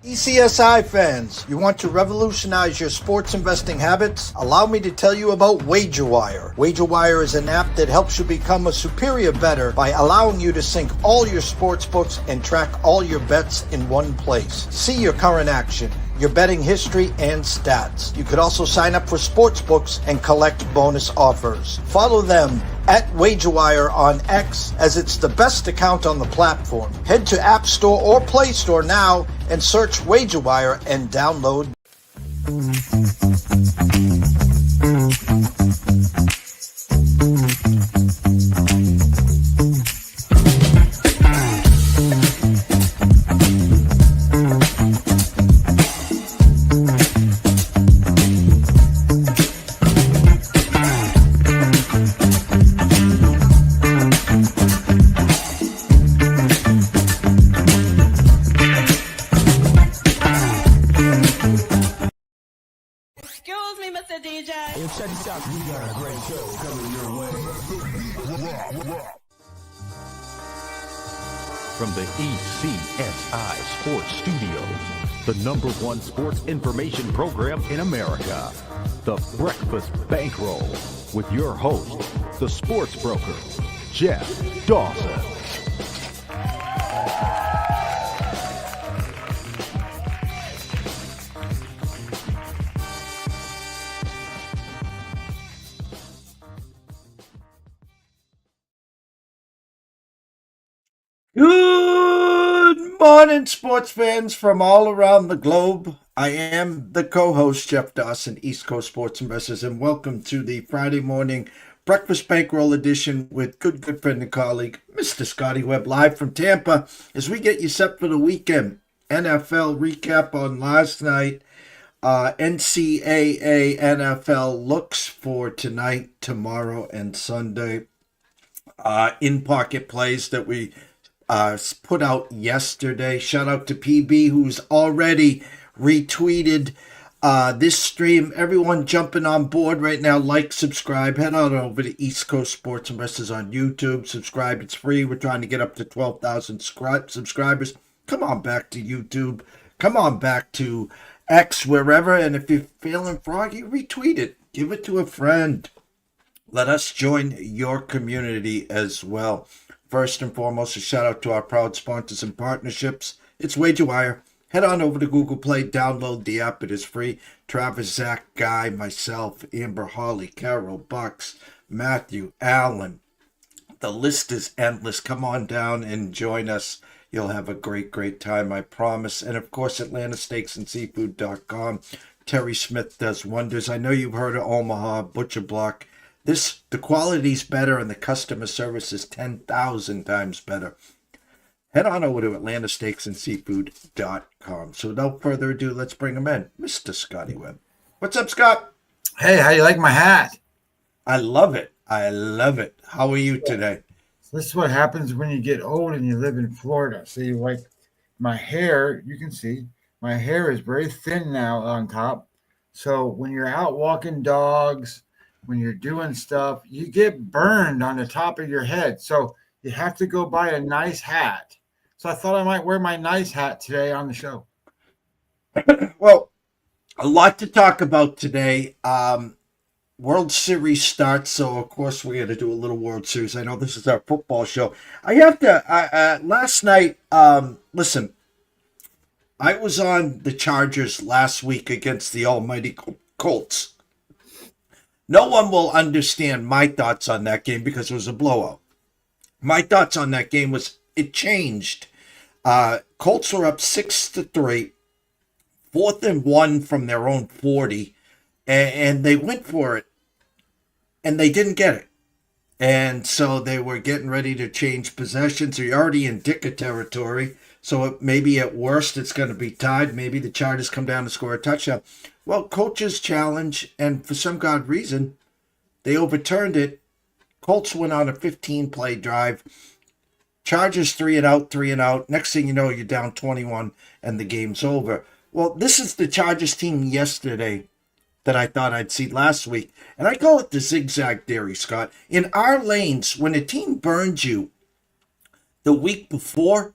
ECSI fans, you want to revolutionize your sports investing habits? Allow me to tell you about WagerWire. WagerWire is an app that helps you become a superior bettor by allowing you to sync all your sports books and track all your bets in one place. See your current action, your betting history, and stats. You could also sign up for sports books and collect bonus offers. Follow them at WagerWire on X, as it's the best account on the platform. Head to App Store or Play Store now and search WagerWire and download. Check this out. We got a great show coming your way. From the ECSI Sports Studios, the #1 sports information program in America, the Breakfast Bankroll, with your host, the sports broker, Jeff Dawson. Good morning, sports fans from all around the globe. I am the co-host, Jeff Dawson, East Coast Sports Investors, and welcome to the Friday morning Breakfast Bankroll edition with good friend and colleague, Mr. Scotty Webb, live from Tampa, as we get you set for the weekend. NFL recap on last night. NCAA NFL looks for tonight, tomorrow, and Sunday. In-pocket plays that we put out yesterday. Shout out to PB, who's already retweeted this stream. Everyone jumping on board right now. Like, subscribe. Head on over to East Coast Sports Investors on YouTube. Subscribe. It's free. We're trying to get up to 12,000 subscribers. Come on back to YouTube. Come on back to X, wherever. And if you're feeling froggy, retweet it. Give it to a friend. Let us join your community as well. First and foremost, a shout out to our proud sponsors and partnerships. It's WagerWire. Head on over to Google Play, download the app. It is free. Travis, Zach, Guy, myself, Amber, Holly, Carol, Bucks, Matthew, Allen. The list is endless. Come on down and join us. You'll have a great time, I promise. And of course, AtlantaSteaksAndSeafood.com. Terry Smith does wonders. I know you've heard of Omaha, Butcher Block. The quality's better and the customer service is 10,000 times better. Head on over to AtlantaSteaksAndSeafood.com. So without further ado, let's bring him in. Mr. Scotty Webb. What's up, Scott? Hey, how you like my hat? I love it. How are you today? This is what happens when you get old and you live in Florida. See, like my hair, you can see, my hair is very thin now on top. So when you're out walking dogs, when you're doing stuff, you get burned on the top of your head. So you have to go buy a nice hat. So I thought I might wear my nice hat today on the show. Well, a lot to talk about today. World Series starts, so of course we're going to do a little World Series. I know this is our football show. Last night, listen, I was on the Chargers last week against the almighty Colts. No one will understand my thoughts on that game because it was a blowout. My thoughts on that game was it changed. Colts were up 6-3, 4th and 1 from their own 40, and they went for it, and they didn't get it. And so they were getting ready to change possessions. They're already in Dicker territory, so maybe at worst it's going to be tied. Maybe the Chargers come down and score a touchdown. Well, coach's challenge, and for some god reason, they overturned it. Colts went on a 15-play drive. Chargers 3 and out. Next thing you know, you're down 21, and the game's over. Well, this is the Chargers team yesterday that I thought I'd see last week. And I call it the zigzag theory, Scott. In our lanes, when a team burns you the week before,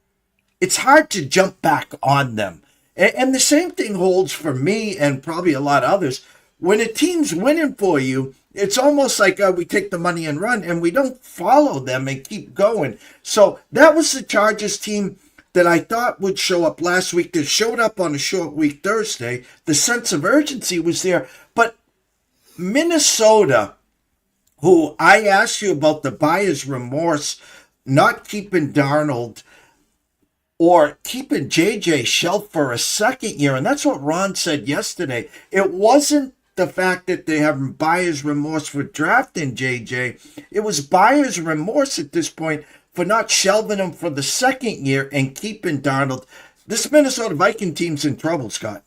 it's hard to jump back on them. And the same thing holds for me and probably a lot of others. When a team's winning for you, it's almost like we take the money and run, and we don't follow them and keep going. So that was the Chargers team that I thought would show up last week. That showed up on a short week Thursday. The sense of urgency was there. But Minnesota, who I asked you about the buyer's remorse, not keeping Darnold or keeping JJ Shelf for a second year. And that's what Ron said yesterday. It wasn't the fact that they have buyer's remorse for drafting JJ. It was buyer's remorse at this point for not shelving him for the second year and keeping Darnold. This Minnesota Viking team's in trouble, Scott.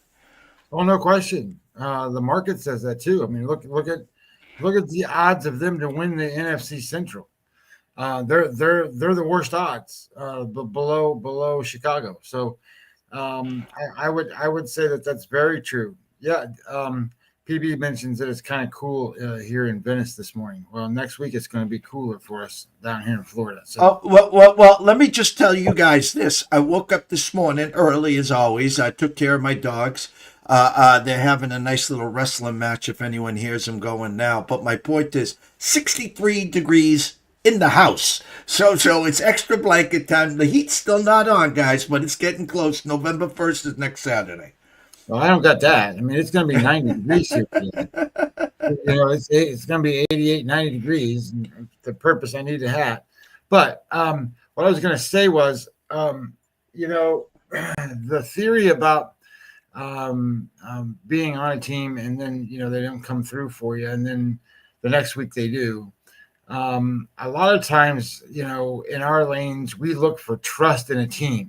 Oh, no question. The market says that too. I mean, look at the odds of them to win the NFC Central. They're the worst odds, below Chicago. So I would say that that's very true. Yeah. PB mentions that it's kind of cool here in Venice this morning. Well, next week it's going to be cooler for us down here in Florida. So. Well, let me just tell you guys this. I woke up this morning early as always. I took care of my dogs. They're having a nice little wrestling match if anyone hears them going now. But my point is 63 degrees in the house. So it's extra blanket time. The heat's still not on, guys, but it's getting close. November 1st is next Saturday. Well, I don't got that. I mean, it's going to be 90 degrees here. It's going to be 88, 90 degrees. The purpose I need a hat. But what I was going to say was, the theory about being on a team and then, they don't come through for you. And then the next week they do. A lot of times, in our lanes, we look for trust in a team.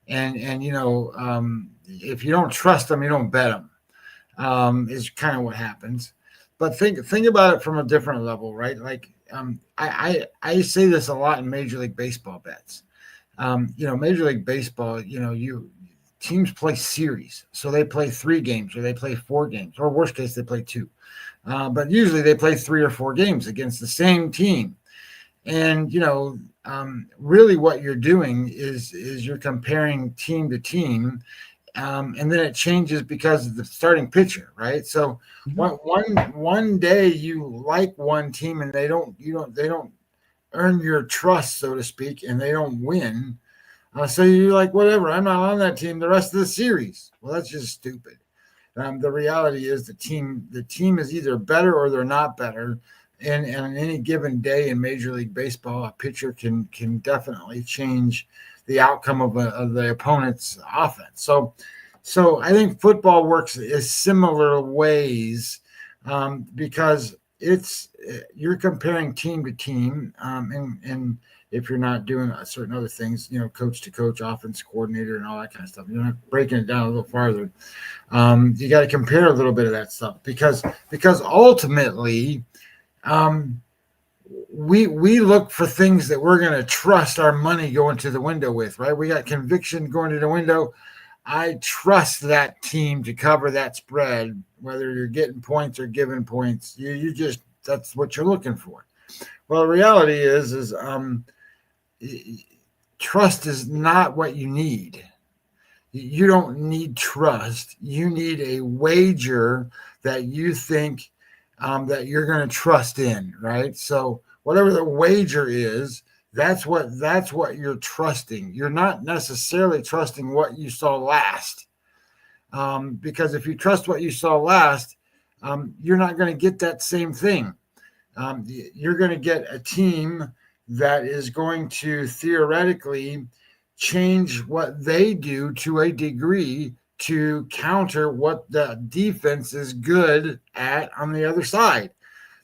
And if you don't trust them, you don't bet them, is kind of what happens. But think about it from a different level, right? Like I say this a lot in Major League Baseball bets. Major League Baseball, teams play series. So they play 3 games or they play 4 games, or worst case, they play 2. But usually they play 3 or 4 games against the same team. And, really what you're doing is you're comparing team to team. And then it changes because of the starting pitcher, right? So one day you like one team and they don't earn your trust, so to speak, and they don't win. So you're like, whatever, I'm not on that team the rest of the series. Well, that's just stupid. The reality is the team is either better or they're not better. And on any given day in Major League Baseball, a pitcher can definitely change the outcome of the opponent's offense. So I think football works in similar ways because you're comparing team to team, and if you're not doing certain other things, coach to coach, offense coordinator, and all that kind of stuff, you're not breaking it down a little farther. You got to compare a little bit of that stuff because ultimately. We look for things that we're going to trust our money going to the window with, right? We got conviction going to the window. I trust that team to cover that spread, whether you're getting points or giving points. You just, that's what you're looking for. Well, the reality is trust is not what you need. You don't need trust. You need a wager that you think that you're going to trust in, right? So whatever the wager is, that's what you're trusting. You're not necessarily trusting what you saw last, because if you trust what you saw last, you're not going to get that same thing. You're going to get a team that is going to theoretically change what they do to a degree to counter what the defense is good at on the other side.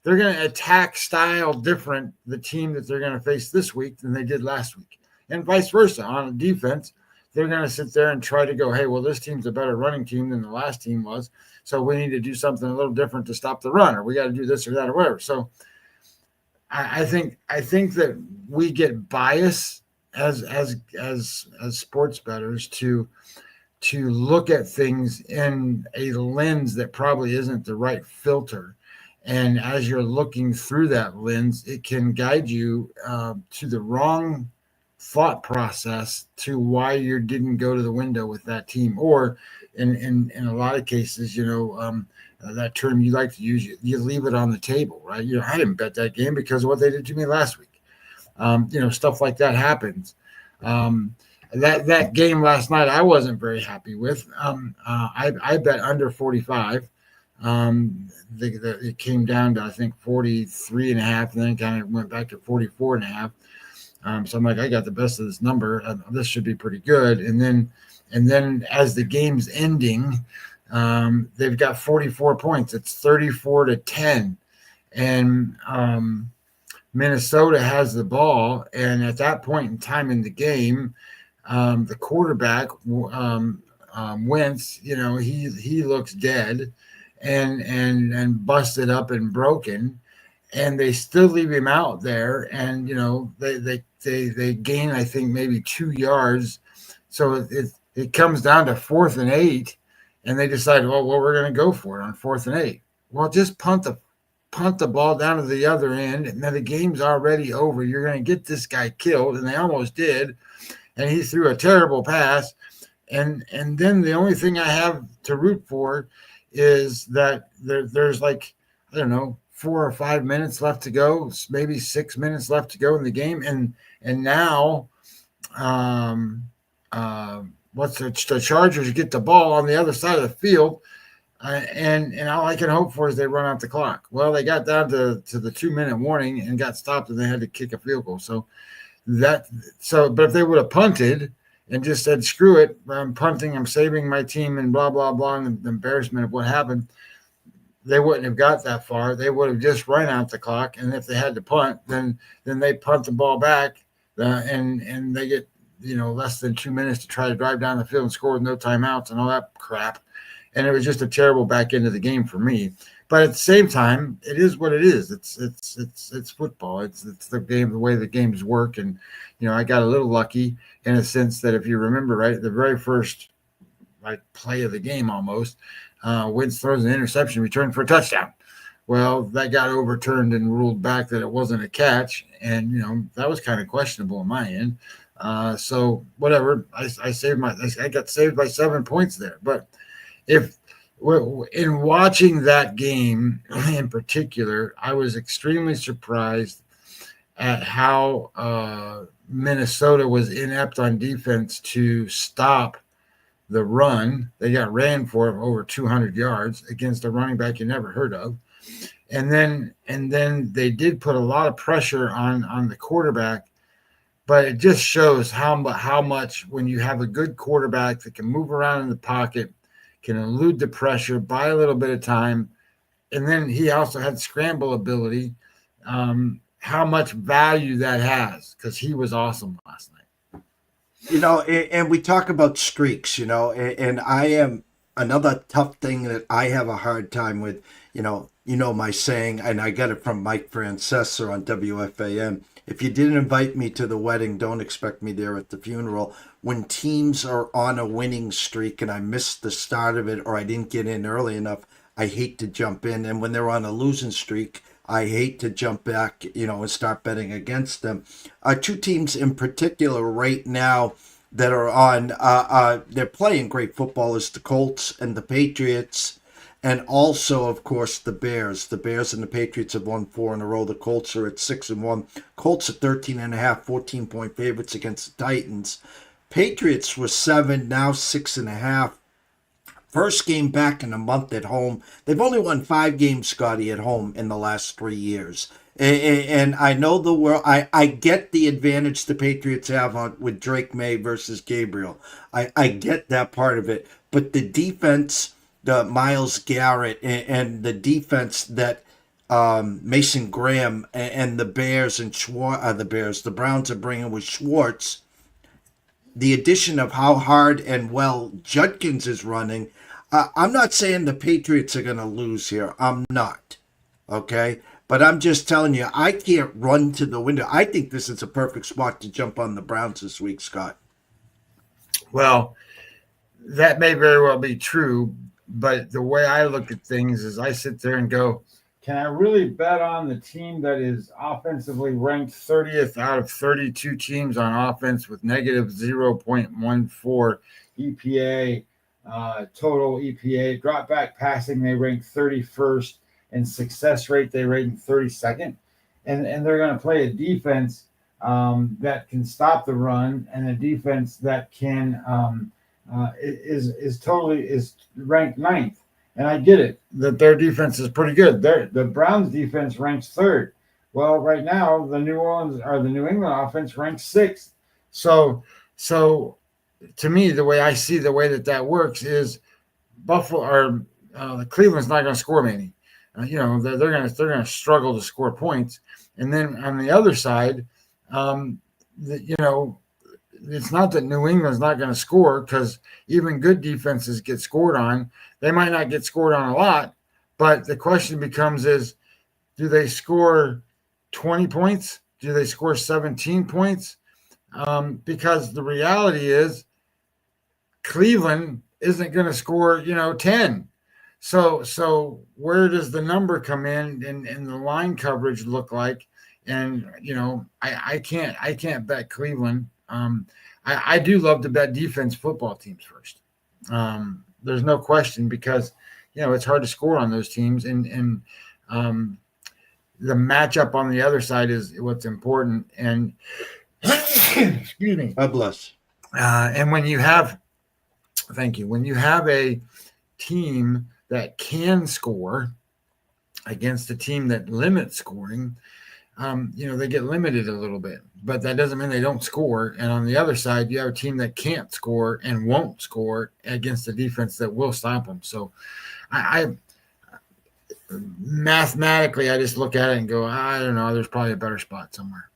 They're going to attack style different, the team that they're going to face this week than they did last week. And vice versa. On a defense, they're going to sit there and try to go, hey, well, this team's a better running team than the last team was, so we need to do something a little different to stop the run, or we got to do this or that or whatever. So I think that we get bias as sports bettors to look at things in a lens that probably isn't the right filter. And as you're looking through that lens, it can guide you to the wrong thought process to why you didn't go to the window with that team, or in a lot of cases, that term you like to use, you leave it on the table, right? I didn't bet that game because of what they did to me last week. Stuff like that happens. That game last night, I wasn't very happy with. I bet under 45. It came down to, I think, 43 and a half, and then kind of went back to 44 and a half. So I'm like, I got the best of this number. This should be pretty good. And then as the game's ending, they've got 44 points. It's 34-10, and Minnesota has the ball. And at that point in time in the game, the quarterback, Wentz, he looks dead and busted up and broken, and they still leave him out there. And they gain, I think, maybe 2 yards. So it comes down to 4th and 8, and they decide, well, we're going to go for it on 4th and 8. Well, just punt the ball down to the other end, and then the game's already over. You're going to get this guy killed, and they almost did. And he threw a terrible pass. And then the only thing I have to root for is that there's like, I don't know, 4 or 5 minutes left to go, maybe 6 minutes left to go in the game. And now the Chargers get the ball on the other side of the field. And all I can hope for is they run out the clock. Well, they got down to the 2-minute warning and got stopped, and they had to kick a field goal. But if they would have punted and just said, screw it, I'm punting, I'm saving my team, and blah, blah, blah, and the embarrassment of what happened, they wouldn't have got that far. They would have just run out the clock. And if they had to punt, then they punt the ball back, and they get, less than 2 minutes to try to drive down the field and score with no timeouts and all that crap. And it was just a terrible back end of the game for me. But at the same time, it is what it is. It's football. It's the game, the way the games work. And I got a little lucky in a sense that, if you remember, right, the very first play of the game, almost, Wentz throws an interception, returned for a touchdown. Well, that got overturned and ruled back that it wasn't a catch, and that was kind of questionable on my end. So whatever, I got saved by 7 points there. But in watching that game in particular, I was extremely surprised at how Minnesota was inept on defense to stop the run. They got ran for over 200 yards against a running back you never heard of. And then they did put a lot of pressure on the quarterback, but it just shows how much, when you have a good quarterback that can move around in the pocket, can elude the pressure, buy a little bit of time, and then he also had scramble ability, how much value that has, because he was awesome last night. And we talk about streaks, and I am another tough thing that I have a hard time with, my saying, and I got it from Mike Francesa on WFAN. If you didn't invite me to the wedding, don't expect me there at the funeral. When teams are on a winning streak and I missed the start of it, or I didn't get in early enough, I hate to jump in. And when they're on a losing streak, I hate to jump back, and start betting against them. Two teams in particular right now that are on, they're playing great football, is the Colts and the Patriots. And also, of course, the Bears. The Bears and the Patriots have won 4 in a row. The Colts are at 6-1. Colts are 13.5, 14-point favorites against the Titans. Patriots were 7, now 6.5. First game back in a month at home. They've only won 5 games, Scotty, at home in the last 3 years. And I know the world. I get the advantage the Patriots have with Drake May versus Gabriel. I get that part of it. But the defense, the Myles Garrett, and the defense that Mason Graham and the Bears and the Browns are bringing with Schwartz, the addition of how hard and well Judkins is running, I'm not saying the Patriots are going to lose here. I'm not. Okay? But I'm just telling you, I can't run to the window. I think this is a perfect spot to jump on the Browns this week, Scott. Well, that may very well be true, but the way I look at things is I sit there and go, can I really bet on the team that is offensively ranked 30th out of 32 teams on offense with negative 0.14 EPA, total EPA? Drop back passing, they rank 31st, and success rate, they rank 32nd. And they're going to play a defense that can stop the run, and a defense that can is ranked ninth. And I get it that their defense is pretty good. The Browns defense ranks third. Well, right now the New England offense ranks sixth. So to me, the way I see the way that works is Buffalo or Cleveland's not going to score many. They're going to struggle to score points. And then on the other side, it's not that New England's not going to score, because even good defenses get scored on. They might not get scored on a lot, but the question becomes is, do they score 20 points? Do they score 17 points? Because the reality is Cleveland isn't going to score, 10. So where does the number come in and the line coverage look like? And, I can't bet Cleveland. I do love to bet defense football teams first. There's no question, because, it's hard to score on those teams. And the matchup on the other side is what's important. And excuse me. God bless. And when you have a team that can score against a team that limits scoring, they get limited a little bit, but that doesn't mean they don't score. And on the other side, you have a team that can't score and won't score against a defense that will stop them. So I mathematically, I just look at it and go, I don't know, there's probably a better spot somewhere.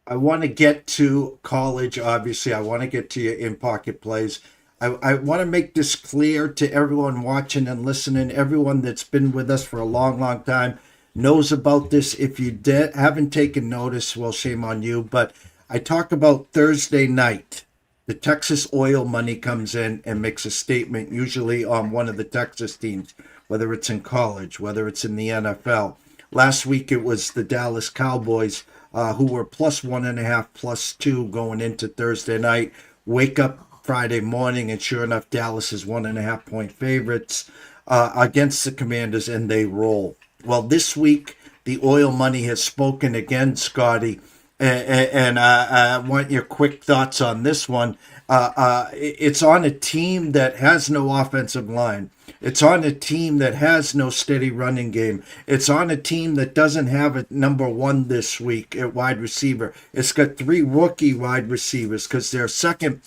I want to get to college. Obviously, I want to get to your in-pocket plays. I want to make this clear to everyone watching and listening, everyone that's been with us for a long, long time knows about this. If you haven't taken notice, well, shame on you. But I talk about Thursday night. The Texas oil money comes in and makes a statement, usually on one of the Texas teams, whether it's in college, whether it's in the NFL. Last week, it was the Dallas Cowboys, who were plus 1.5, plus 2 going into Thursday night. Wake up Friday morning, and sure enough, Dallas is 1.5 point favorites against the Commanders, and they roll. Well, this week, the oil money has spoken again, Scotty, and I want your quick thoughts on this one. It's on a team that has no offensive line. It's on a team that has no steady running game. It's on a team that doesn't have a number one this week at wide receiver. It's got 3 rookie wide receivers, because their second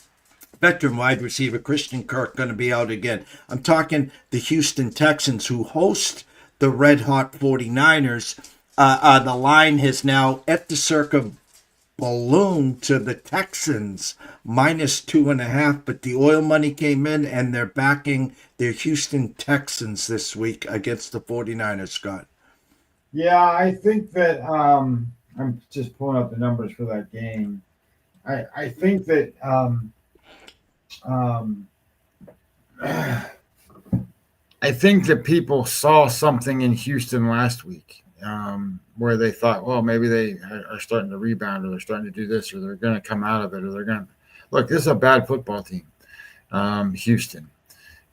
veteran wide receiver, Christian Kirk, going to be out again. I'm talking the Houston Texans, who host the red-hot 49ers. The line has now, at the circa, ballooned to the Texans, minus 2.5. But the oil money came in, and they're backing their Houston Texans this week against the 49ers, Scott. Yeah, I think that I'm just pulling up the numbers for that game. I think that I think that people saw something in Houston last week where they thought, well, maybe they are starting to rebound, or they're starting to do this, or they're going to come out of it, or they're going to look. This is a bad football team, Houston,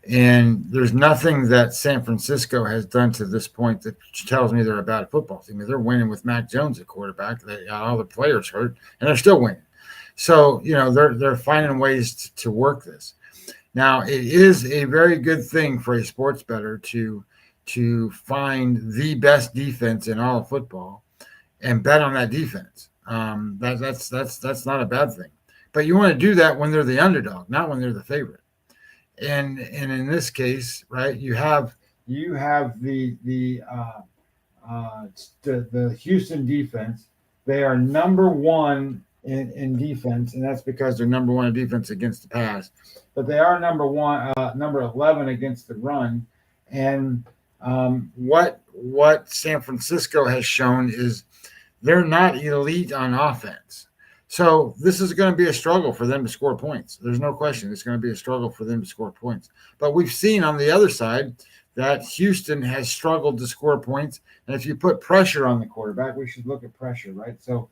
and there's nothing that San Francisco has done to this point that tells me they're a bad football team. I mean, they're winning with Mac Jones at quarterback. They got all the players hurt, and they're still winning. So, they're finding ways to work this. Now, it is a very good thing for a sports bettor to find the best defense in all of football and bet on that defense. That's not a bad thing. But you want to do that when they're the underdog, not when they're the favorite. And in this case, right, you have the Houston defense. They are number one in defense, and that's because they're number one in defense against the pass. But they are number 11 against the run. And what San Francisco has shown is they're not elite on offense. So this is going to be a struggle for them to score points. There's no question. It's going to be a struggle for them to score points. But we've seen on the other side that Houston has struggled to score points. And if you put pressure on the quarterback, we should look at pressure, right? So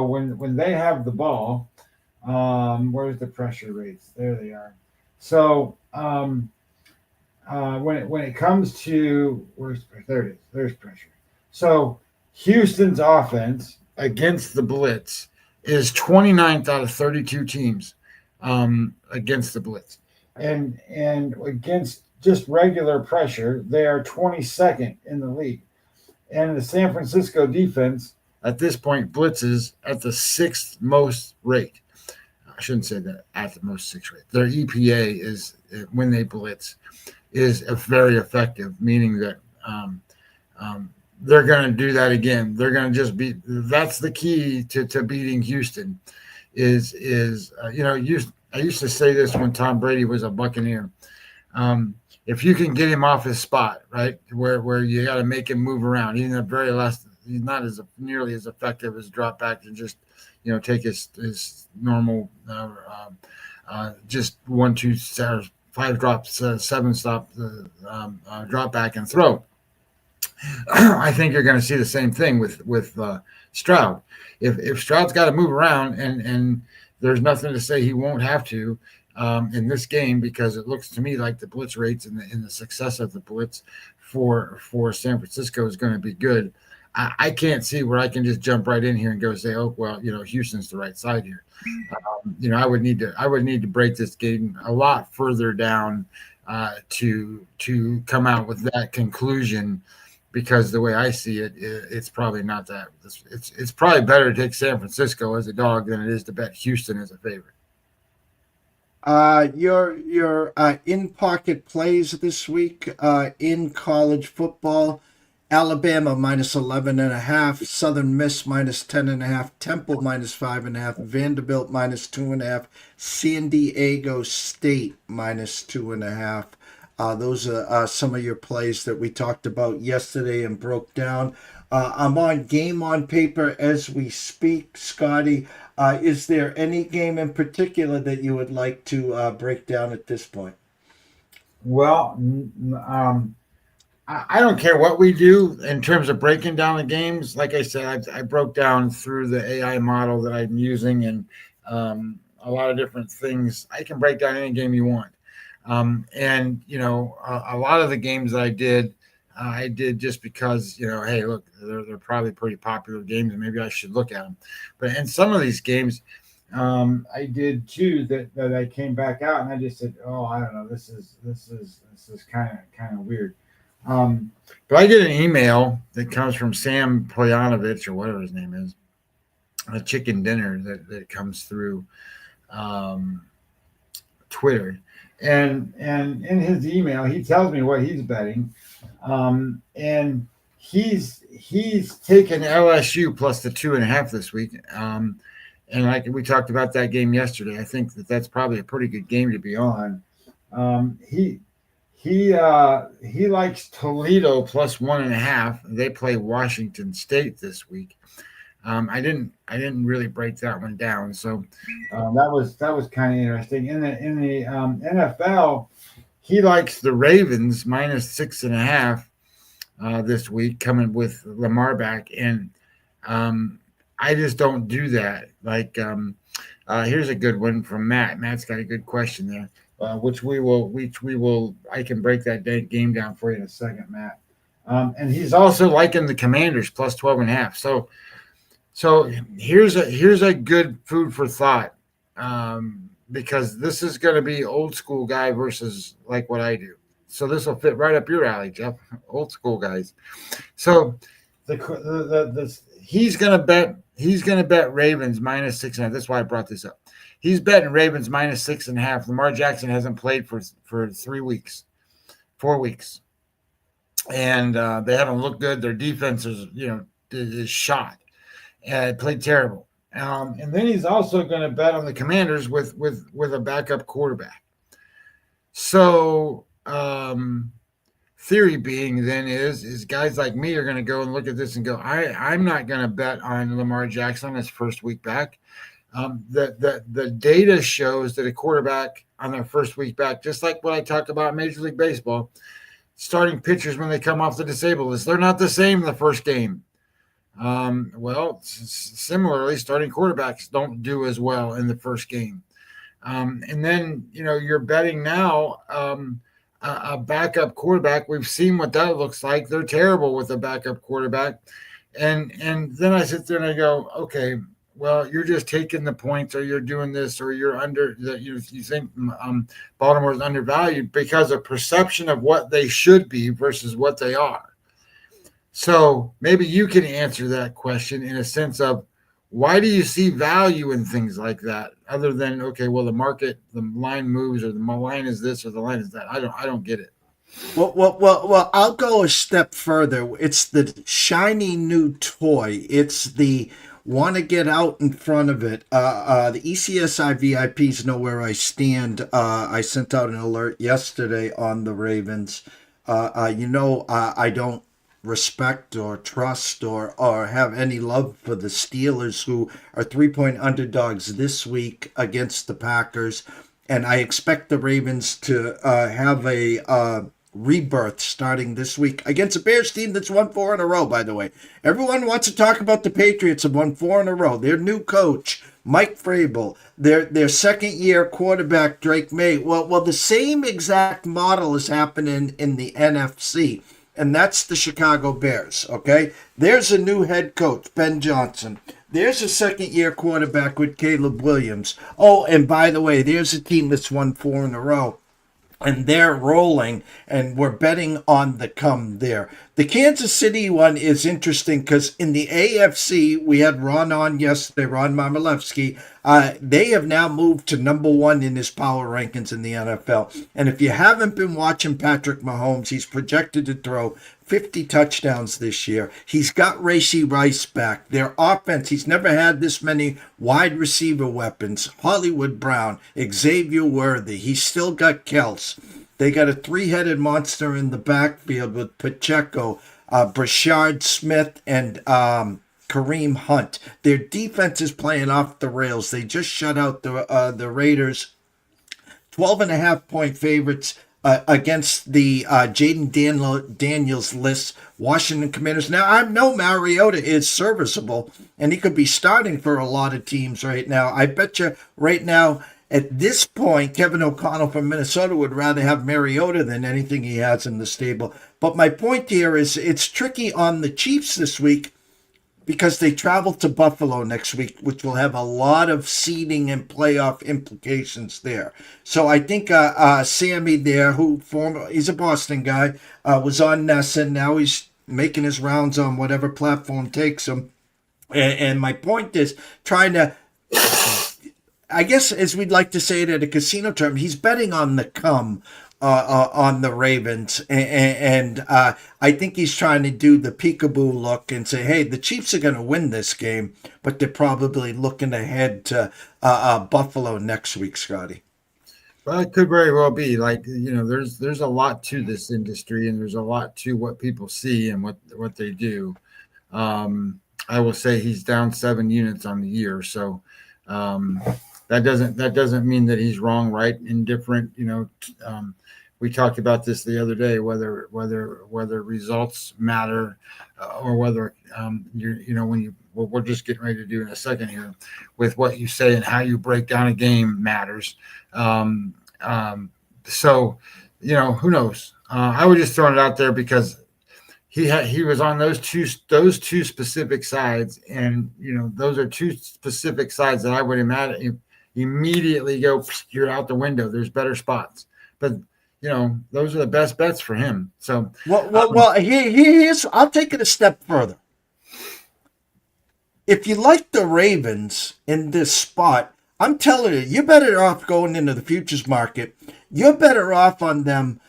when they have the ball, where's the pressure rates? There they are. So when it comes to there it is. There's pressure. So Houston's offense against the blitz is 29th out of 32 teams against the blitz, and against just regular pressure, they are 22nd in the league. And the San Francisco defense at this point blitzes at the sixth most rate. I shouldn't say that at the most sixth rate. Their EPA is when they blitz is very effective, meaning that they're going to do that again. They're going to just beat. That's the key to beating Houston. I used to say this when Tom Brady was a Buccaneer. If you can get him off his spot, right, where you got to make him move around, he's not as nearly as effective as drop back and just take his normal just 1, 2, 5 drops, 7 stop, drop back and throw. I think you're going to see the same thing with Stroud. If Stroud's got to move around, and there's nothing to say he won't have to in this game, because it looks to me like the blitz rates and the success of the blitz for San Francisco is going to be good. I can't see where I can just jump right in here and go say, oh well, Houston's the right side here. I would need to break this game a lot further down to come out with that conclusion, because the way I see it, it's probably not that. It's probably better to take San Francisco as a dog than it is to bet Houston as a favorite. Your in-pocket plays this week in college football: Alabama minus 11.5, Southern Miss minus 10.5, Temple minus 5.5, Vanderbilt minus 2.5, San Diego State minus 2.5. Those are some of your plays that we talked about yesterday and broke down. I'm on Game on Paper as we speak. Scotty, is there any game in particular that you would like to break down at this point? Well, I don't care what we do in terms of breaking down the games. Like I said, I broke down through the AI model that I'm using, and a lot of different things. I can break down any game you want. A lot of the games that I did just because, hey, look, they're probably pretty popular games and maybe I should look at them. But in some of these games, I did too that I came back out and I just said, oh, I don't know, this is kind of weird. But I get an email that comes from Sam Poyanovich or whatever his name is, a chicken dinner that comes through Twitter. And in his email, he tells me what he's betting. And he's taken LSU plus the 2.5 this week. And like we talked about that game yesterday, I think that's probably a pretty good game to be on. He likes Toledo plus 1.5. They play Washington State this week. I didn't really break that one down, so that was kind of interesting. In the NFL, he likes the Ravens minus 6.5 this week, coming with Lamar back, and I just don't do that. Like, here's a good one from Matt. Matt's got a good question there, which we will. I can break that game down for you in a second, Matt. And he's also liking the Commanders plus 12.5. So here's a good food for thought, because this is going to be old school guy versus like what I do. So this will fit right up your alley, Jeff. Old school guys. So he's going to bet Ravens minus 6.5. That's why I brought this up. He's betting Ravens minus 6.5. Lamar Jackson hasn't played for 4 weeks, and they haven't looked good. Their defense is shot. Played terrible. And then he's also going to bet on the Commanders with a backup quarterback. So theory being then is guys like me are going to go and look at this and go, I'm not going to bet on Lamar Jackson his first week back. The data shows that a quarterback on their first week back, just like what I talked about in Major League Baseball, starting pitchers when they come off the disabled list. They're not the same in the first game. Similarly, starting quarterbacks don't do as well in the first game. And then, you're betting now a backup quarterback. We've seen what that looks like. They're terrible with a backup quarterback. And then I sit there and I go, okay, well, you're just taking the points, or you're doing this, or you're under that. You think Baltimore is undervalued because of perception of what they should be versus what they are. So maybe you can answer that question in a sense of, why do you see value in things like that, other than, okay, well, the line moves, or the line is this, or the line is that? I don't get it. Well, I'll go a step further. It's the shiny new toy. It's the want to get out in front of it. The ECSI VIPs know where I stand. I sent out an alert yesterday on the Ravens. I don't respect or trust or have any love for the Steelers, who are 3-point underdogs this week against the Packers. And I expect the Ravens to have a rebirth starting this week against a Bears team that's won 4 in a row, by the way. Everyone wants to talk about the Patriots have won 4 in a row. Their new coach, Mike Vrabel, their second-year quarterback, Drake May. Well, the same exact model is happening in the NFC, and that's the Chicago Bears, okay? There's a new head coach, Ben Johnson. There's a second-year quarterback with Caleb Williams. Oh, and by the way, there's a team that's won 4 in a row. And they're rolling, and we're betting on the come there. The Kansas City one is interesting because in the AFC, we had Ron on yesterday, Ron Mamilevsky. They have now moved to number 1 in his power rankings in the NFL. And if you haven't been watching Patrick Mahomes, he's projected to throw 50 touchdowns this year. He's got Rashee Rice back. Their offense, he's never had this many wide receiver weapons. Hollywood Brown, Xavier Worthy. He's still got Kels. They got a 3-headed monster in the backfield with Pacheco, Brashard Smith, and Kareem Hunt. Their defense is playing off the rails. They just shut out the Raiders. 12.5-point favorites against the Jaden Daniels list Washington Commanders. Now, I know Mariota is serviceable, and he could be starting for a lot of teams right now. I bet you right now, at this point, Kevin O'Connell from Minnesota would rather have Mariota than anything he has in the stable. But my point here is it's tricky on the Chiefs this week because they travel to Buffalo next week, which will have a lot of seeding and playoff implications there. So I think Sammy there, he's a Boston guy, was on Nesson. Now he's making his rounds on whatever platform takes him. And my point is trying to, I guess, as we'd like to say it at a casino term, he's betting on the come on the Ravens. And I think he's trying to do the peekaboo look and say, hey, the Chiefs are going to win this game, but they're probably looking ahead to Buffalo next week, Scotty. Well, it could very well be. Like, there's a lot to this industry, and there's a lot to what people see and what they do. I will say he's down 7 units on the year, so that doesn't mean that he's wrong, right, indifferent. We talked about this the other day, whether results matter, or whether we're just getting ready to do in a second here with what you say and how you break down a game matters. So who knows? I was just throwing it out there because he was on those two specific sides, and those are two specific sides that I would imagine immediately go, you're out the window. There's better spots, but those are the best bets for him. So here's I'll take it a step further. If you like the Ravens in this spot, I'm telling you, you're better off going into the futures market. You're better off on them.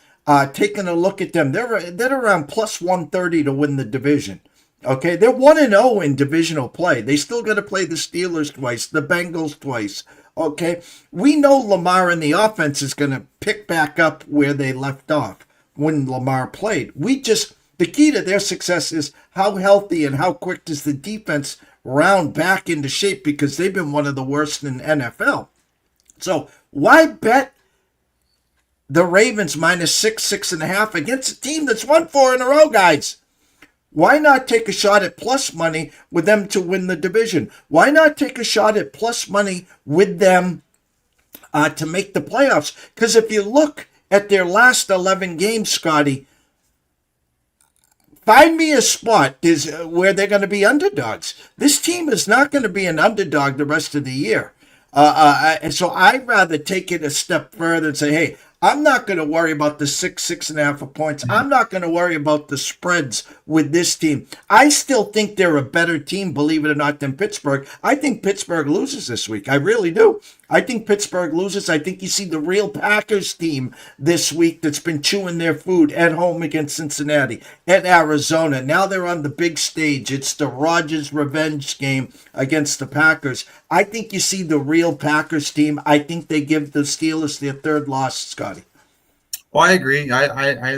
Taking a look at them, they're around plus 130 to win the division. Okay, they're 1-0 in divisional play. They still got to play the Steelers twice, the Bengals twice. Okay, we know Lamar and the offense is going to pick back up where they left off when Lamar played. The key to their success is how healthy and how quick does the defense round back into shape, because they've been one of the worst in NFL. So why bet the Ravens minus 6.5 against a team that's won 4 in a row, guys. Why not take a shot at plus money with them to win the division? Why not take a shot at plus money with them to make the playoffs? Because if you look at their last 11 games, Scotty, find me a spot where they're going to be underdogs. This team is not going to be an underdog the rest of the year. And so I'd rather take it a step further and say, hey, I'm not going to worry about the 6.5 points. I'm not going to worry about the spreads with this team. I still think they're a better team, believe it or not, than Pittsburgh. I think Pittsburgh loses this week. I really do. I think Pittsburgh loses. I think you see the real Packers team this week that's been chewing their food at home against Cincinnati, at Arizona. Now they're on the big stage. It's the Rodgers revenge game against the Packers. I think you see the real Packers team. I think they give the Steelers their third loss, Scotty. Well, I agree. I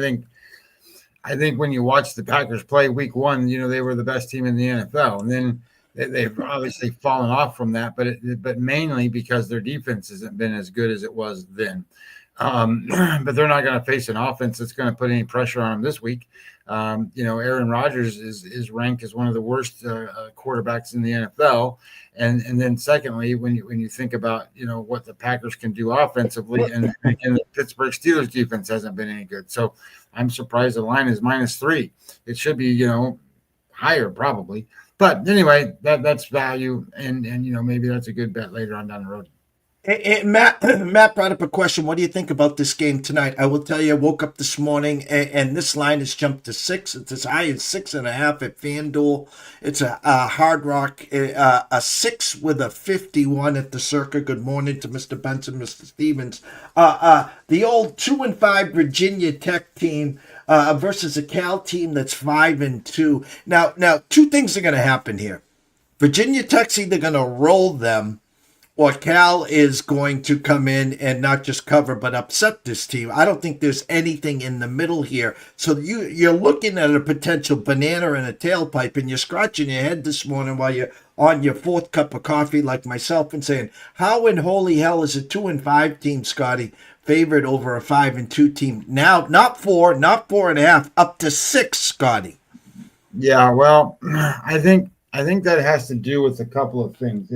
think when you watch the Packers play week one, they were the best team in the NFL. And then they've obviously fallen off from that, but mainly because their defense hasn't been as good as it was then. But they're not going to face an offense that's going to put any pressure on them this week. Aaron Rodgers is ranked as one of the worst quarterbacks in the NFL. And then secondly, when you think about, what the Packers can do offensively, and the Pittsburgh Steelers defense hasn't been any good. So I'm surprised the line is -3. It should be, higher probably. But anyway, that's value. And maybe that's a good bet later on down the road. Hey, Matt brought up a question. What do you think about this game tonight? I will tell you, I woke up this morning and this line has jumped to 6. It's as high as 6.5 at FanDuel. It's a Hard Rock, a 6 with a 51 at the Circa. Good morning to Mr. Benson, Mr. Stevens. The old 2-5 Virginia Tech team versus a Cal team that's 5-2. Now, two things are going to happen here. Virginia Tech's either going to roll them, or Cal is going to come in and not just cover, but upset this team. I don't think there's anything in the middle here. So you're looking at a potential banana in a tailpipe, and you're scratching your head this morning while you're on your 4th cup of coffee like myself and saying, how in holy hell is a 2-5 team, Scotty, favored over a 5-2 team? Now, not 4, not 4.5, up to 6, Scotty. Yeah, well, I think that has to do with a couple of things.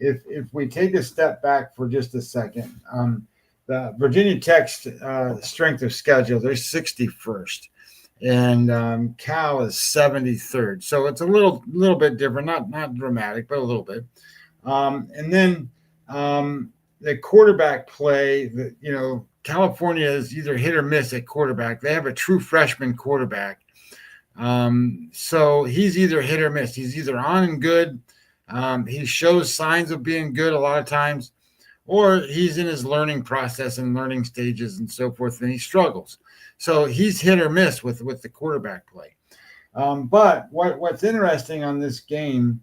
If we take a step back for just a second, the Virginia Tech's strength of schedule, they're 61st, and Cal is 73rd. So it's a little bit different, not dramatic, but a little bit. And then the quarterback play, California is either hit or miss at quarterback. They have a true freshman quarterback. So he's either hit or miss. He's either on and good. He shows signs of being good a lot of times, or he's in his learning process and learning stages and so forth, and he struggles. So he's hit or miss with the quarterback play. But what's interesting on this game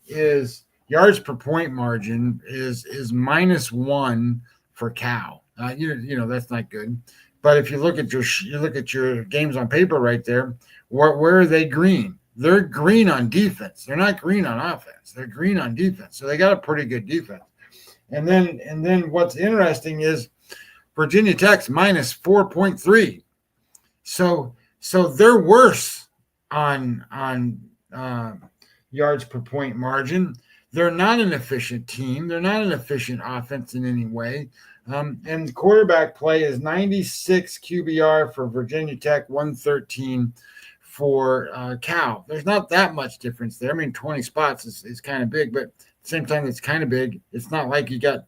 is yards per point margin is -1 for Cal. That's not good. But if you look at your games on paper right there, where are they green? They're green on defense. They're not green on offense. They're green on defense. So they got a pretty good defense. And then what's interesting is Virginia Tech's -4.3. So they're worse on yards per point margin. They're not an efficient team. They're not an efficient offense in any way. And quarterback play is 96 QBR for Virginia Tech, 113 for Cal. There's not that much difference there. I mean, 20 spots is kind of big, but at the same time, it's kind of big. It's not like you got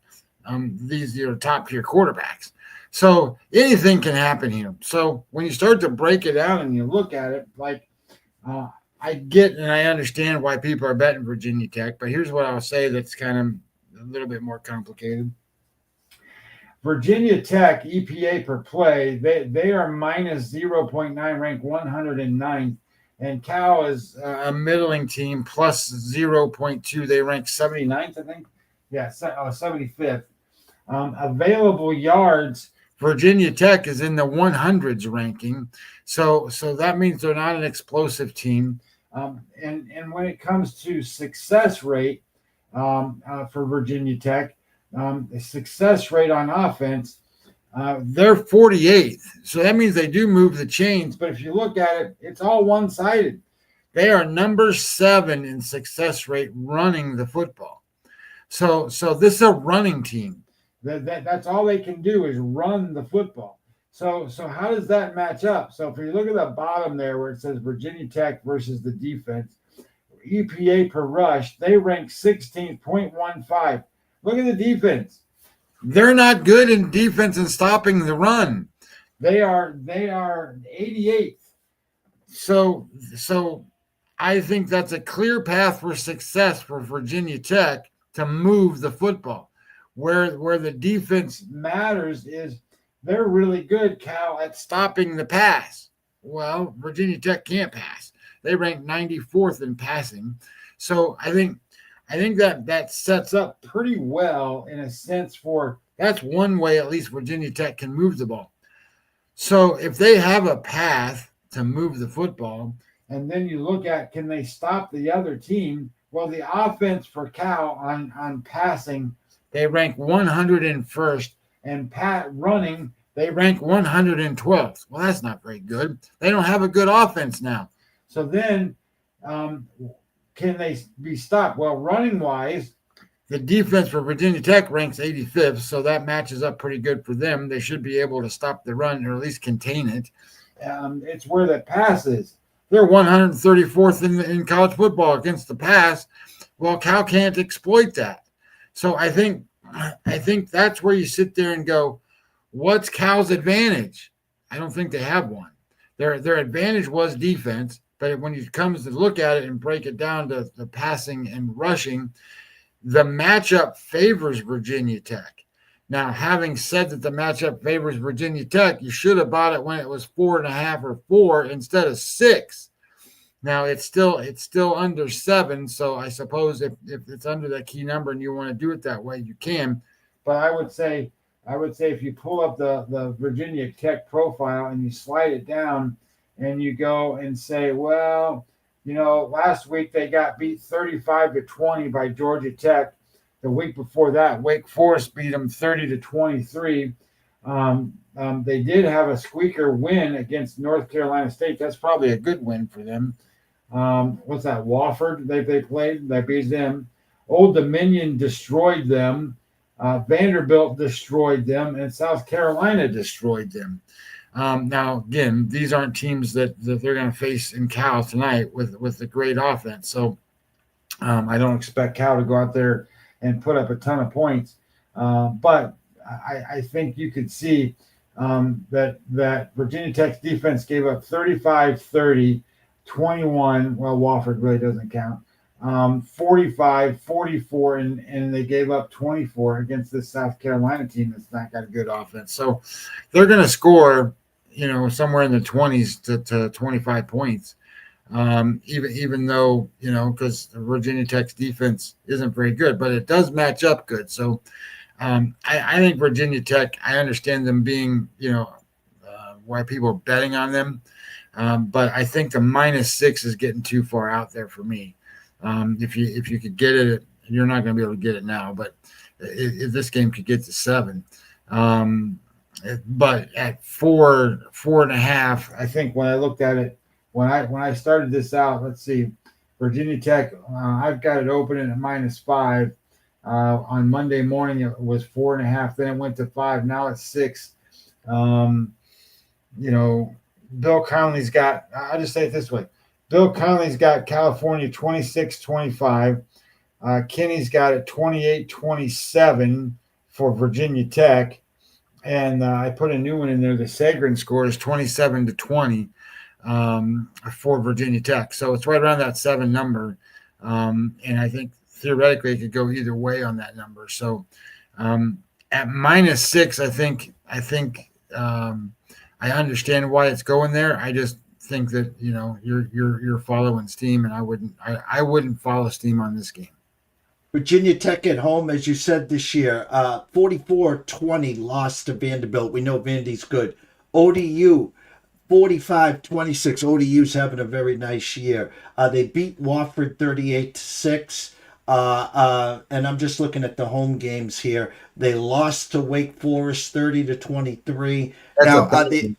these top tier quarterbacks. So anything can happen here. So when you start to break it out and you look at it, I get and I understand why people are betting Virginia Tech, but here's what I'll say that's kind of a little bit more complicated. Virginia Tech EPA per play, they are -0.9, ranked 109th, and Cal is a middling team, plus 0.2. They rank 79th, I think. Yeah, 75th. Available yards, Virginia Tech is in the 100s ranking, so that means they're not an explosive team. And when it comes to success rate for Virginia Tech, the success rate on offense, They're 48th. So that means they do move the chains. But if you look at it, it's all one-sided. They are number 7 in success rate running the football. So this is a running team. That's all they can do is run the football. So how does that match up? So if you look at the bottom there where it says Virginia Tech versus the defense, EPA per rush, they rank 16.15. Look at the defense. They're not good in defense and stopping the run. They are 88th. So I think that's a clear path for success for Virginia Tech to move the football. Where the defense matters is they're really good, Cal, at stopping the pass. Well, Virginia Tech can't pass. They rank 94th in passing. So I think that sets up pretty well in a sense for that's one way at least Virginia Tech can move the ball. So if they have a path to move the football, and then you look at can they stop the other team? Well, the offense for Cal on passing, they rank 101st, and running, they rank 112th. Well, that's not very good. They don't have a good offense now. So then can they be stopped? Well, running-wise, the defense for Virginia Tech ranks 85th, so that matches up pretty good for them. They should be able to stop the run or at least contain it. It's where the pass is. They're 134th in college football against the pass. Well, Cal can't exploit that. So I think that's where you sit there and go, what's Cal's advantage? I don't think they have one. Their advantage was defense, but when it comes to look at it and break it down to the passing and rushing, the matchup favors Virginia Tech. Now, having said that the matchup favors Virginia Tech, you should have bought it when it was 4.5 or 4 instead of 6. Now it's still under 7, so I suppose if it's under that key number and you want to do it that way, you can. But I would say if you pull up the Virginia Tech profile and you slide it down and you go and say, well, last week they got beat 35-20 by Georgia Tech. The week before that, Wake Forest beat them 30-23. They did have a squeaker win against North Carolina State. That's probably a good win for them. What's that? Wofford, they played. They beat them. Old Dominion destroyed them. Vanderbilt destroyed them. And South Carolina destroyed them. Now, again, these aren't teams that they're going to face in Cal tonight with a great offense. So I don't expect Cal to go out there and put up a ton of points. But I think you could see that Virginia Tech's defense gave up 35-30, 21. Well, Wofford really doesn't count. 45, 44, and they gave up 24 against this South Carolina team that's not got a good offense. So they're going to score, somewhere in the 20s to 25 points. Even though, because Virginia Tech's defense isn't very good, but it does match up good. So I think Virginia Tech, I understand them being, why people are betting on them. But I think the -6 is getting too far out there for me. If you could get it, you're not going to be able to get it now, but if this game could get to 7. But at 4.5, I think when I looked at it, when I started this out, let's see, Virginia Tech, I've got it open at -5. On Monday morning, it was 4.5. Then it went to 5. Now it's 6. Bill Connolly's got, I'll just say it this way. Bill Connolly's got California 26-25. Kenny's got it 28-27 for Virginia Tech. And I put a new one in there. The Sagarin score is 27-20 for Virginia Tech. So it's right around that 7 number. And I think theoretically it could go either way on that number. So at -6, I think I understand why it's going there. I just think that you're following steam, and I wouldn't follow steam on this game. Virginia Tech at home, as you said this year, 44-20 lost to Vanderbilt. We know Vandy's good. ODU 45-26. ODU's having a very nice year. They beat Wofford 38-6. And I'm just looking at the home games here. They lost to Wake Forest 30-23. That's a Now, bad the one.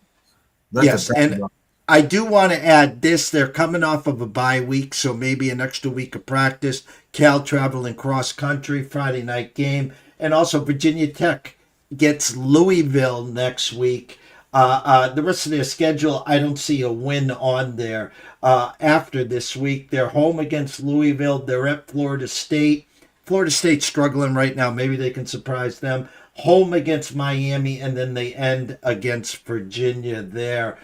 That's a yes, bad and one. I do want to add this. They're coming off of a bye week, so maybe an extra week of practice. Cal traveling cross country, Friday night game. And also, Virginia Tech gets Louisville next week. The rest of their schedule, I don't see a win on there after this week. They're home against Louisville. They're at Florida State. Florida State's struggling right now. Maybe they can surprise them. Home against Miami, and then they end against Virginia there.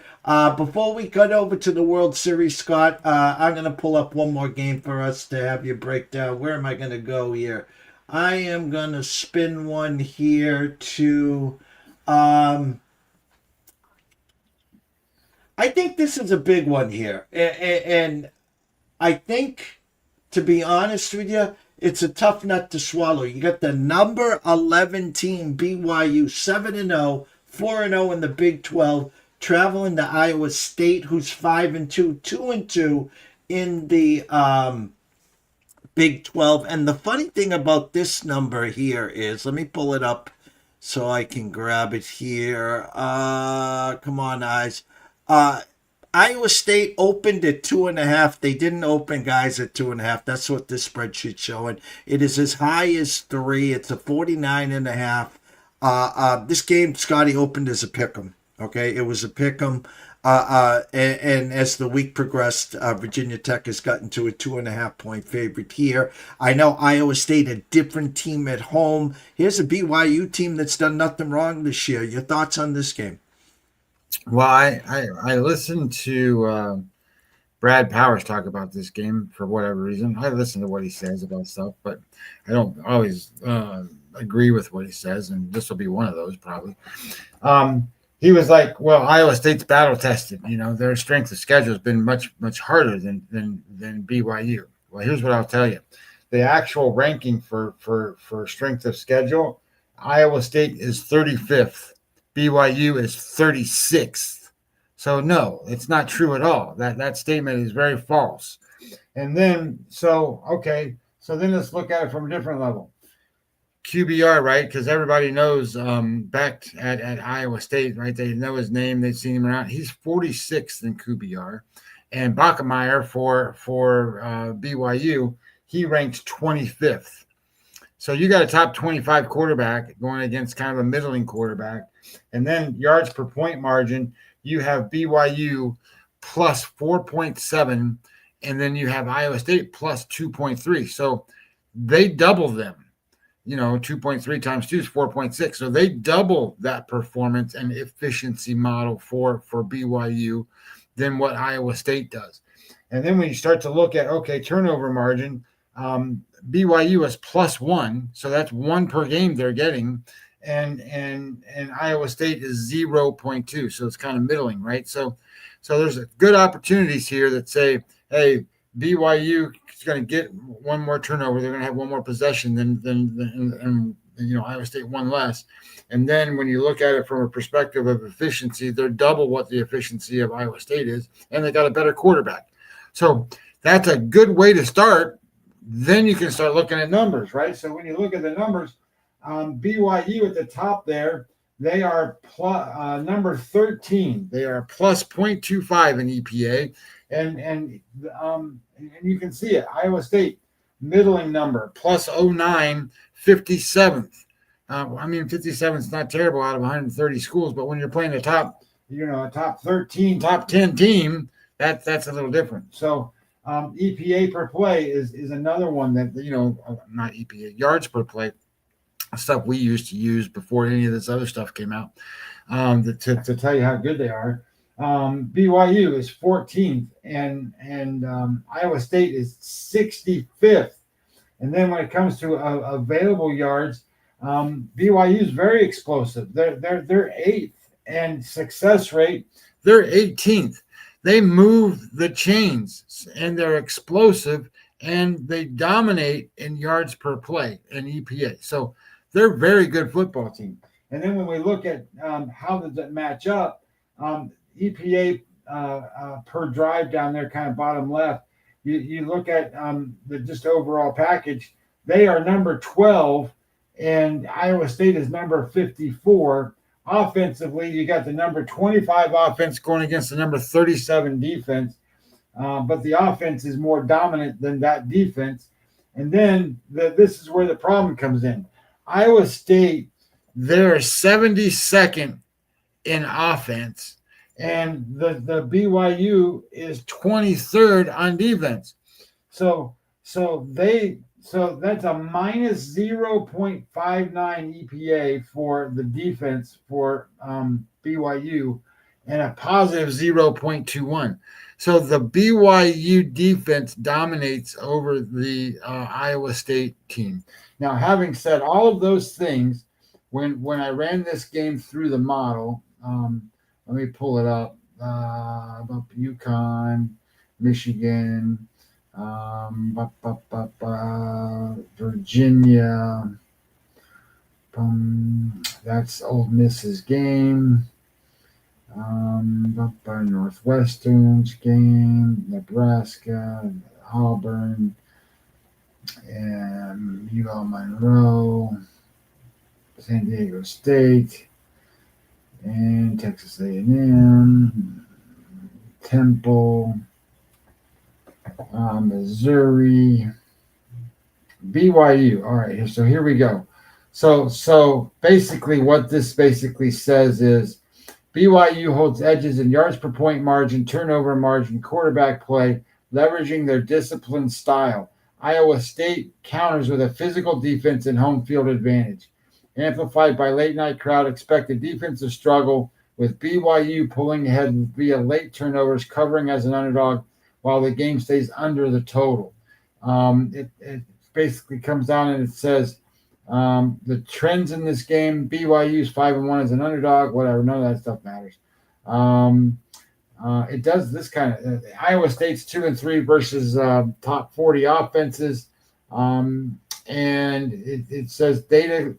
Before we cut over to the World Series, Scott, I'm going to pull up one more game for us to have you break down. Where am I going to go here? I am going to spin one here to. I think this is a big one here. And I think, to be honest with you, it's a tough nut to swallow. You got the number 11 team, BYU, 7-0, 4-0 in the Big 12, traveling to Iowa State, who's 5-2, 2-2 in the Big 12. And the funny thing about this number here is, let me pull it up so I can grab it here. Come on, eyes. Iowa State opened at 2.5. They didn't open, guys, at 2.5. That's what this spreadsheet's showing. It is as high as 3. It's a 49.5. This game, Scotty, opened as a pick'em. Okay, it was a pick'em. And as the week progressed, Virginia Tech has gotten to a 2.5 point favorite here. I know Iowa State, a different team at home. Here's a BYU team that's done nothing wrong this year. Your thoughts on this game? Well, I listened to Brad Powers talk about this game for whatever reason. I listen to what he says about stuff, but I don't always agree with what he says, and this will be one of those probably. He was like, "Well, Iowa State's battle tested. You know, their strength of schedule has been much harder than BYU." Well, here's what I'll tell you: the actual ranking for strength of schedule, Iowa State is 35th. BYU is 36th. So no, it's not true at all. That statement is very false. And then so then let's look at it from a different level. QBR, right? Because everybody knows back at Iowa State, right? They know his name. They've seen him around. He's 46th in QBR, and Bachmeier for BYU, he ranks 25th. So you got a top 25 quarterback going against kind of a middling quarterback. And then yards per point margin, you have BYU plus 4.7, and then you have Iowa State plus 2.3. So they double them. 2.3 times 2 is 4.6. So they double that performance and efficiency model for BYU than what Iowa State does. And then when you start to look at, turnover margin, BYU is +1, so that's 1 per game they're getting, and Iowa State is 0.2, so it's kind of middling, right? So there's good opportunities here that say, hey, BYU is going to get one more turnover, they're going to have one more possession than Iowa State one less, and then when you look at it from a perspective of efficiency, they're double what the efficiency of Iowa State is, and they got a better quarterback. So that's a good way to start. Then you can start looking at numbers, right? So when you look at the numbers, BYU at the top there, they are number 13. They are plus 0.25 in EPA, and you can see it. Iowa State, middling number, plus 0.9, 57th. 57 is not terrible out of 130 schools, but when you're playing a top 13, top 10 team, that's a little different. So EPA per play is another one that, not EPA, yards per play, stuff we used to use before any of this other stuff came out, to tell you how good they are. BYU is 14th, and Iowa State is 65th. And then when it comes to available yards, BYU is very explosive. They're 8th, and success rate, they're 18th. They move the chains, and they're explosive, and they dominate in yards per play and EPA. So they're a very good football team. And then when we look at how does it match up, EPA per drive down there, kind of bottom left, you look at the just overall package, they are number 12, and Iowa State is number 54. Offensively, you got the number 25 offense going against the number 37 defense, but the offense is more dominant than that defense. And then this is where the problem comes in. Iowa State, they're 72nd in offense, and the BYU is 23rd on defense. So that's a minus 0.59 EPA for the defense for BYU, and a positive 0.21. So the BYU defense dominates over the Iowa State team. Now, having said all of those things, when I ran this game through the model, let me pull it up. About UConn, Michigan, Virginia. That's Ole Miss's game. Northwestern's game, Nebraska, Auburn, and UL Monroe, San Diego State, and Texas A&M, Temple, Missouri, BYU. All right, so here we go. So basically what this basically says is BYU holds edges in yards per point margin, turnover margin, quarterback play, leveraging their disciplined style. Iowa State counters with a physical defense and home field advantage. Amplified by late night crowd, expected defensive struggle, with BYU pulling ahead via late turnovers, covering as an underdog while the game stays under the total. It basically comes down and it says the trends in this game: BYU's 5-1 as an underdog. Whatever, none of that stuff matters. It does this kind of Iowa State's 2-3 versus top 40 offenses. And it says data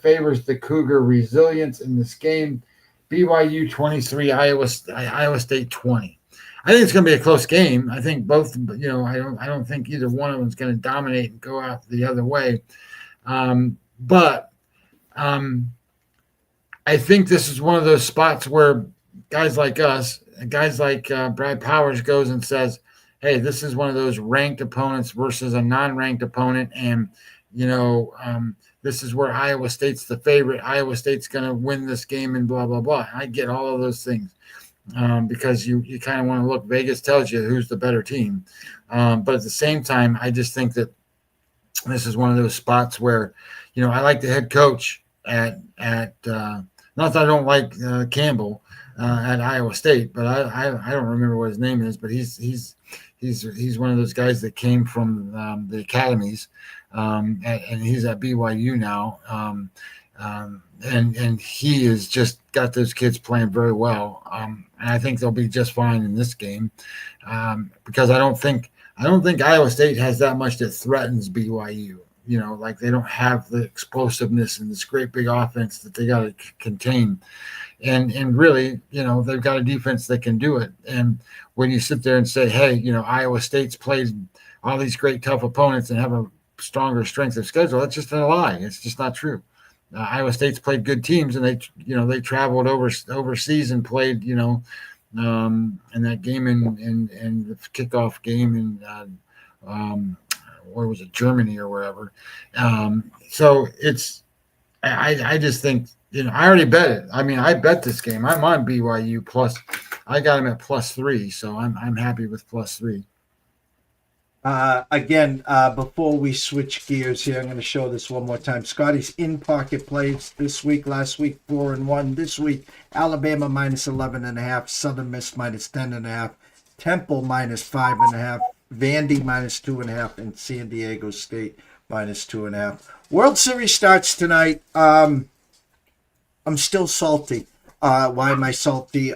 favors the Cougar resilience in this game. BYU 23, Iowa State 20. I think it's going to be a close game. I think both. I don't think either one of them is going to dominate and go out the other way. But I think this is one of those spots where guys like us, guys like Brad Powers goes and says, hey, this is one of those ranked opponents versus a non-ranked opponent. And, this is where Iowa State's the favorite. Iowa State's going to win this game and blah, blah, blah. I get all of those things because you kind of want to look. Vegas tells you who's the better team. But at the same time, I just think that this is one of those spots where, I like the head coach at not that I don't like Campbell at Iowa State, but I don't remember what his name is, but he's one of those guys that came from the academies, and he's at BYU now, and he has just got those kids playing very well, and I think they'll be just fine in this game, because I don't think Iowa State has that much that threatens BYU. Like they don't have the explosiveness and this great big offense that they got to contain. And really, they've got a defense that can do it. And when you sit there and say, hey, Iowa State's played all these great tough opponents and have a stronger strength of schedule, that's just a lie. It's just not true. Iowa State's played good teams, and they traveled overseas and played, in that game in the kickoff game in where was it, Germany or wherever. So I just think, I already bet it. I mean, I bet this game. I'm on BYU plus. I got him at +3, so I'm happy with +3. Again, before we switch gears here, I'm going to show this one more time. Scotty's in-pocket plays this week. Last week, 4-1. This week, Alabama -11.5, Southern Miss -10.5, Temple -5.5, Vandy -2.5, and San Diego State -2.5. World Series starts tonight. I'm still salty. Why am I salty?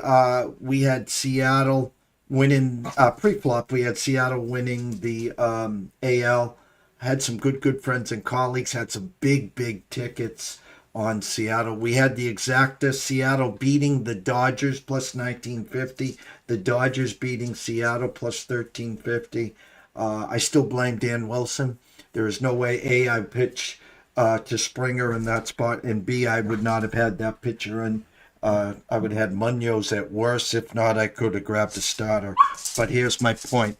We had Seattle winning pre-flop. We had Seattle winning the AL. I had some good friends and colleagues. Had some big tickets on Seattle. We had the exacta, Seattle beating the Dodgers +1950. The Dodgers beating Seattle +1350. I still blame Dan Wilson. There is no way, A, I pitch to Springer in that spot, and B, I would not have had that pitcher in. I would have had Munoz at worst. If not, I could have grabbed a starter. But here's my point.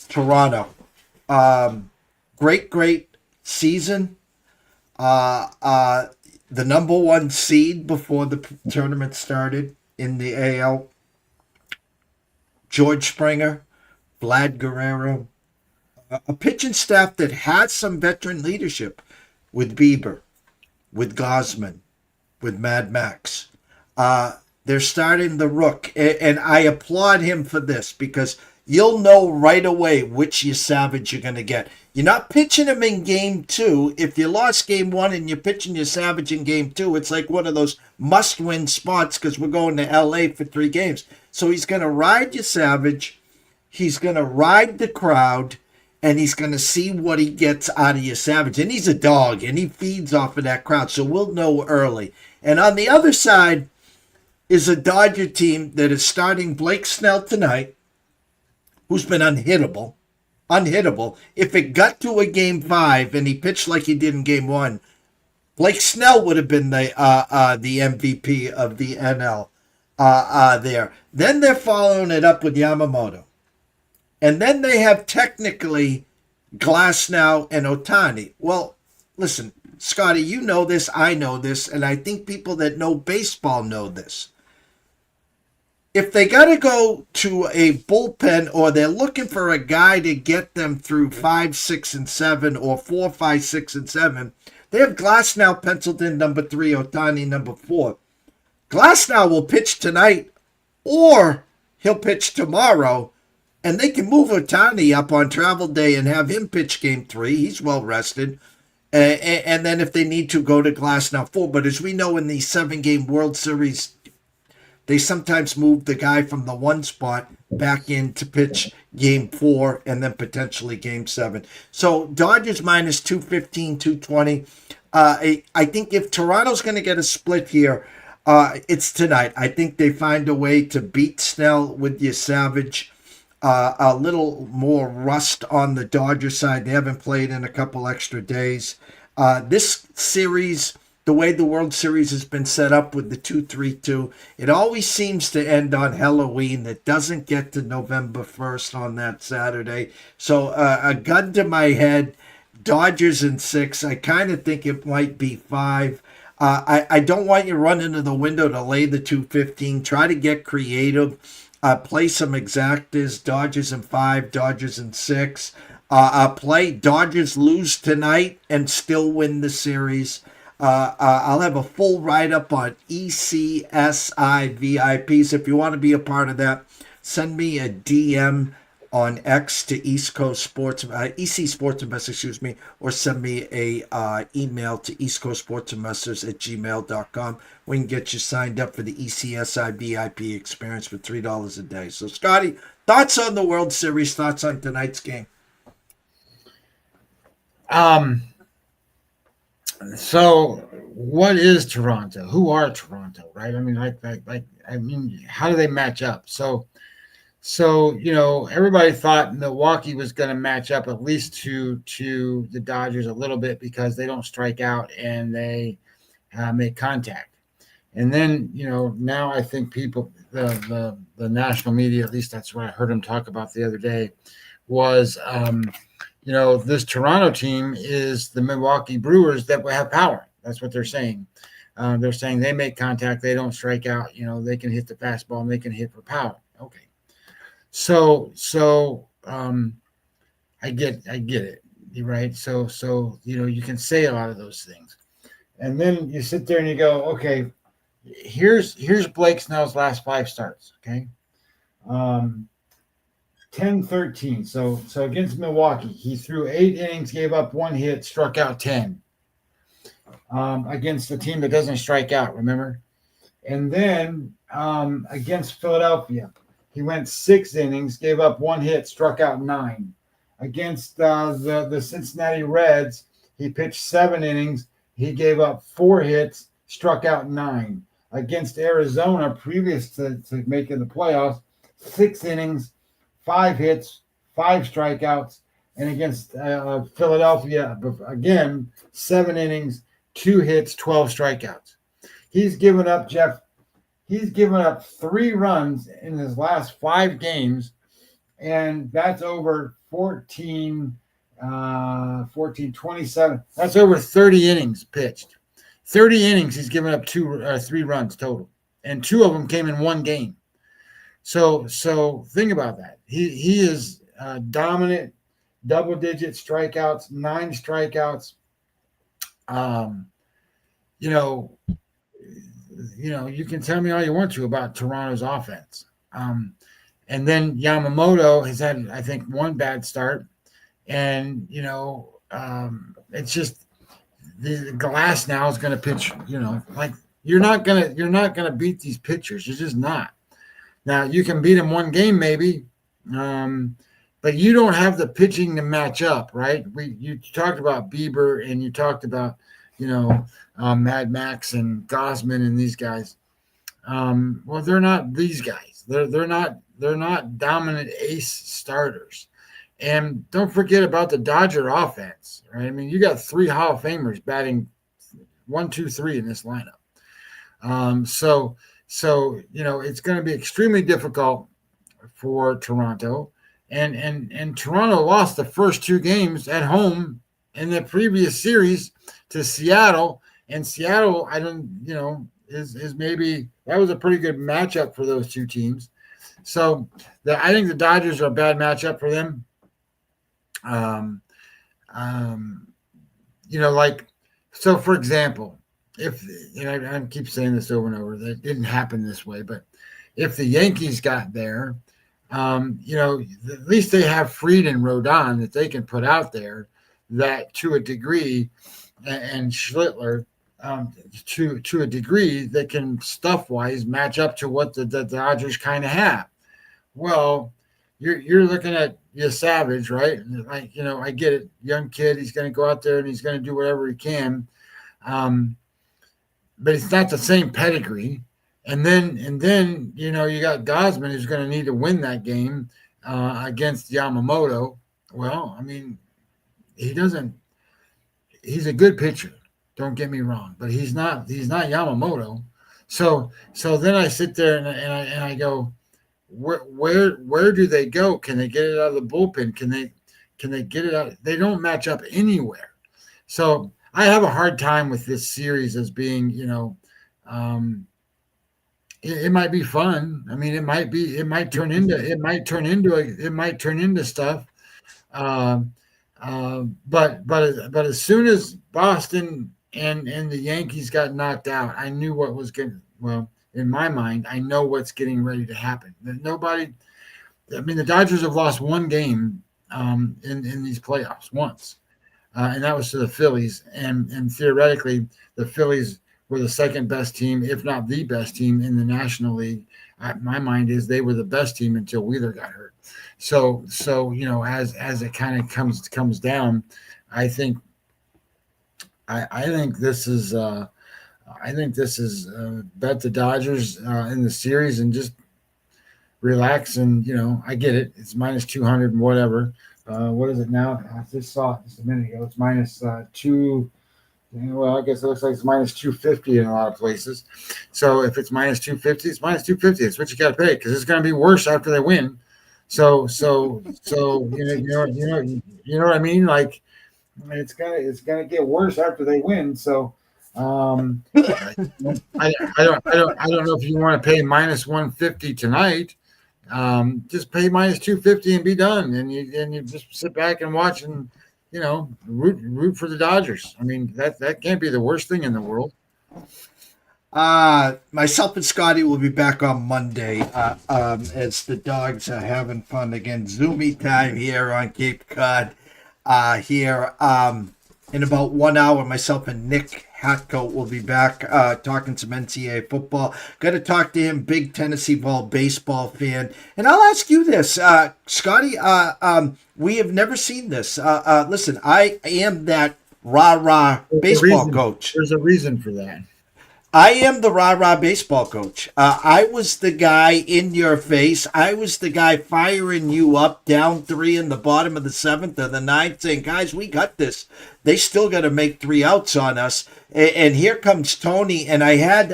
Toronto. Great season. The number one seed before the tournament started in the AL. George Springer, Vlad Guerrero, a pitching staff that has some veteran leadership with Bieber, with Gosman, with Mad Max. They're starting the Rook, and I applaud him for this because you'll know right away which you Savage you're going to get. You're not pitching him in game 2. If you lost game 1 and you're pitching your Savage in game 2, it's like one of those must-win spots because we're going to LA for 3 games. So he's going to ride your Savage, he's going to ride the crowd, and he's going to see what he gets out of your Savage. And he's a dog, and he feeds off of that crowd, so we'll know early. And on the other side is a Dodger team that is starting Blake Snell tonight, who's been unhittable. If it got to a game 5 and he pitched like he did in game 1, Blake Snell would have been the MVP of the NL there. Then they're following it up with Yamamoto. And then they have technically Glasnow and Ohtani. Well, listen, Scotty, you know this, I know this, and I think people that know baseball know this. If they got to go to a bullpen or they're looking for a guy to get them through 5, 6, and 7 or 4, 5, 6, and 7, they have Glasnow penciled in number 3, Ohtani number 4. Glasnow will pitch tonight or he'll pitch tomorrow, and they can move Ohtani up on travel day and have him pitch game 3. He's well rested. And then if they need to, go to Glasnow 4. But as we know in these 7-game World Series, they sometimes move the guy from the 1 spot back in to pitch game 4 and then potentially game 7. So Dodgers minus 215, 220. I think if Toronto's going to get a split here, it's tonight. I think they find a way to beat Snell with your Savage. A little more rust on the Dodger side. They haven't played in a couple extra days. This series, the way the World Series has been set up with the 2-3-2, it always seems to end on Halloween. It doesn't get to November 1st on that Saturday. So a gun to my head, Dodgers in 6. I kind of think it might be 5. I don't want you running to the window to lay the 215. Try to get creative. Play some exactas. Dodgers in 5, Dodgers in 6. Play Dodgers lose tonight and still win the series. I'll have a full write-up on ECSI VIPs. If you want to be a part of that, send me a DM on X to East Coast Sports, EC Sports Investors, or send me a email to East Coast Sports Investors at gmail.com. We can get you signed up for the ECSI VIP experience for $3 a day. So, Scotty, thoughts on the World Series, thoughts on tonight's game? So what is Toronto? Who are Toronto, right? I mean, how do they match up? So, everybody thought Milwaukee was going to match up at least to the Dodgers a little bit because they don't strike out and they make contact. And then, now I think people, the national media, at least that's what I heard them talk about the other day, was, this Toronto team is the Milwaukee Brewers that will have power. That's what they're saying. They're saying they make contact, they don't strike out. They can hit the fastball and they can hit for power. Okay. So I get it, right? So you can say a lot of those things, and then you sit there and you go, okay, here's Blake Snell's last 5 starts, okay, 10-13. So against Milwaukee, he threw 8 innings, gave up 1 hit, struck out 10. Against the team that doesn't strike out, remember? And then against Philadelphia, he went 6 innings, gave up 1 hit, struck out 9. Against the Cincinnati Reds, he pitched 7 innings. He gave up 4 hits, struck out 9. Against Arizona, previous to making the playoffs, 6 innings, 5 hits, 5 strikeouts. And against Philadelphia, again, 7 innings, 2 hits, 12 strikeouts. He's given up, Jeff, 3 runs in his last 5 games, and that's over 14, 27. That's over 30 innings pitched. 30 innings, he's given up 3 runs total, and 2 of them came in 1 game. So think about that. He is dominant, double-digit strikeouts, 9 strikeouts. You can tell me all you want to about Toronto's offense. And then Yamamoto has had, I think, 1 bad start. And, it's just the Glass now is going to pitch, like you're not going to beat these pitchers. You're just not. Now you can beat them 1 game, maybe. But you don't have the pitching to match up, right? You talked about Bieber and you talked about, Mad Max and Gosman and these guys. Well, they're not these guys. They're not dominant ace starters. And don't forget about the Dodger offense, right? I mean, you got 3 Hall of Famers batting 1, 2, 3 in this lineup. So it's going to be extremely difficult for Toronto. And Toronto lost the first 2 games at home in the previous series to Seattle. And Seattle, is maybe that was a pretty good matchup for those 2 teams. So I think the Dodgers are a bad matchup for them. So for example, if I keep saying this over and over, that didn't happen this way, but if the Yankees got there, at least they have Fried and Rodon that they can put out there that to a degree, and Schlittler to a degree that can stuff-wise match up to what the Dodgers kind of have. Well, you're looking at Savage, right? Like, I get it. Young kid, he's going to go out there and he's going to do whatever he can. But it's not the same pedigree. And then you got Gosman who's going to need to win that game against Yamamoto. Well, I mean, he's a good pitcher. Don't get me wrong, but he's not Yamamoto. So then I sit there and I go, where do they go? Can they get it out of the bullpen? Can they get it out? They don't match up anywhere. So I have a hard time with this series as being, it might be fun. I mean, it might turn into stuff. But as soon as Boston and the Yankees got knocked out, I knew what was going. Well, in my mind, I know what's getting ready to happen. The Dodgers have lost 1 game in these playoffs once, and that was to the Phillies. And theoretically, the Phillies were the second best team, if not the best team in the National League. My mind is they were the best team until Wheeler got hurt. So as it kind of comes down, I think this is bet the Dodgers in the series and just relax. And I get it. It's minus 200 and whatever. What is it now? I just saw it just a minute ago. It's minus 2. Well, I guess it looks like it's minus 250 in a lot of places. So if it's minus 250, it's minus 250. It's what you got to pay because it's going to be worse after they win. So you know what I mean? Like it's gonna get worse after they win. So I don't know if you want to pay minus 150 tonight. Just pay minus 250 and be done. And you just sit back and watch and root for the Dodgers. I mean that can't be the worst thing in the world. Myself and Scotty will be back on Monday as the dogs are having fun again. Zoomy time here on Cape Cod. Here in about 1 hour, myself and Nick Hatcoat will be back talking some NCAA football. Got to talk to him, big Tennessee baseball fan. And I'll ask you this, Scotty. We have never seen this. Listen, I am that rah-rah baseball coach. There's a reason for that. I am the rah-rah baseball coach. I was the guy in your face. I was the guy firing you up down 3 in the bottom of the 7th or the 9th saying, guys, we got this. They still got to make 3 outs on us. And here comes Tony. And I had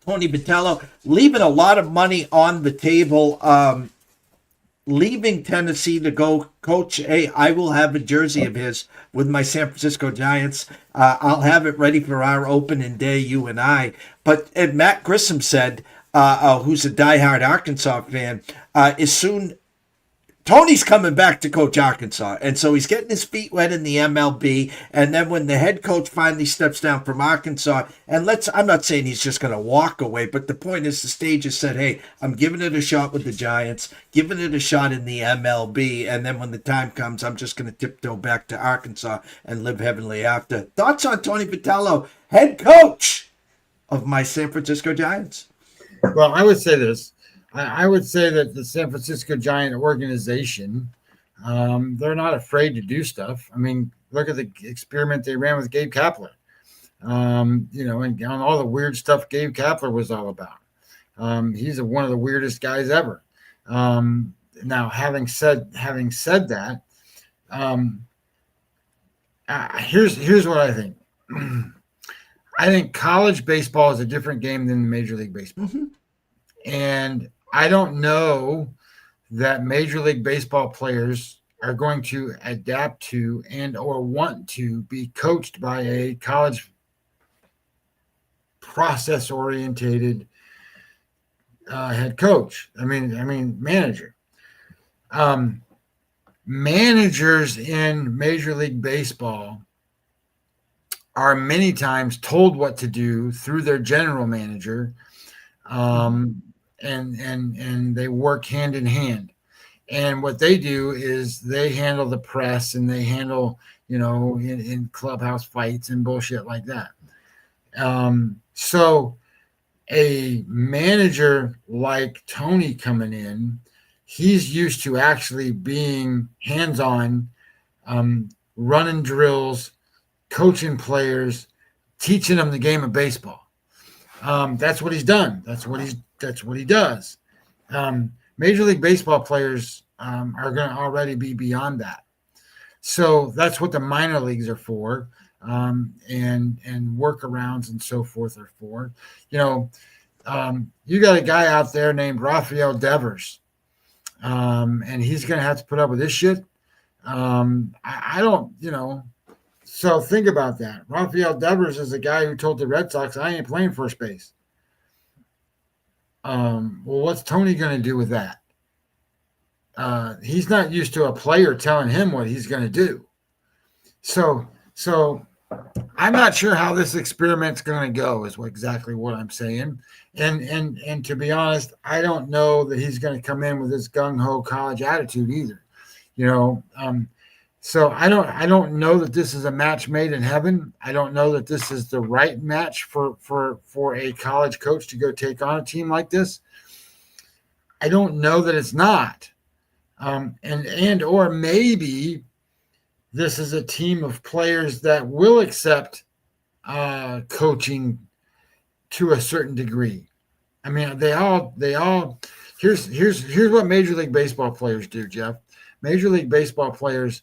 Tony Vitello leaving a lot of money on the table, leaving Tennessee to go coach. Hey, I will have a jersey of his with my San Francisco Giants. I'll have it ready for our opening day, you and I. But Matt Grissom said, who's a diehard Arkansas fan, is soon Tony's coming back to coach Arkansas, and so he's getting his feet wet in the MLB. And then when the head coach finally steps down from Arkansas, and I'm not saying he's just going to walk away, but the point is the stage has said, hey, I'm giving it a shot with the Giants, giving it a shot in the MLB, and then when the time comes, I'm just going to tiptoe back to Arkansas and live heavenly after. Thoughts on Tony Vitello, head coach of my San Francisco Giants? Well, I would say this. I would say that the San Francisco Giant organization, they're not afraid to do stuff. I mean, look at the experiment they ran with Gabe Kapler, and on all the weird stuff Gabe Kapler was all about. He's one of the weirdest guys ever. Now, having said that, here's what I think. I think college baseball is a different game than Major League Baseball. Mm-hmm. And I don't know that Major League Baseball players are going to adapt to and or want to be coached by a college process-orientated head coach. I mean manager. Managers in Major League Baseball are many times told what to do through their general manager. And they work hand in hand. And what they do is they handle the press and they handle, in clubhouse fights and bullshit like that. So a manager like Tony coming in, he's used to actually being hands-on, running drills, coaching players, teaching them the game of baseball. That's what he's done. That's what he does. Major League Baseball players are going to already be beyond that. So that's what the minor leagues are for, and workarounds and so forth are for. You got a guy out there named Rafael Devers, and he's going to have to put up with this shit. I don't. So think about that. Rafael Devers is a guy who told the Red Sox, I ain't playing first base. Well, what's Tony going to do with that? He's not used to a player telling him what he's going to do. So I'm not sure how this experiment's going to go is exactly what I'm saying. And to be honest, I don't know that he's going to come in with this gung-ho college attitude either. So I don't know that this is a match made in heaven. I don't know that this is the right match for a college coach to go take on a team like this. I don't know that it's not. Or maybe this is a team of players that will accept coaching to a certain degree. I mean, they all here's what Major League Baseball players do, Jeff. Major League Baseball players,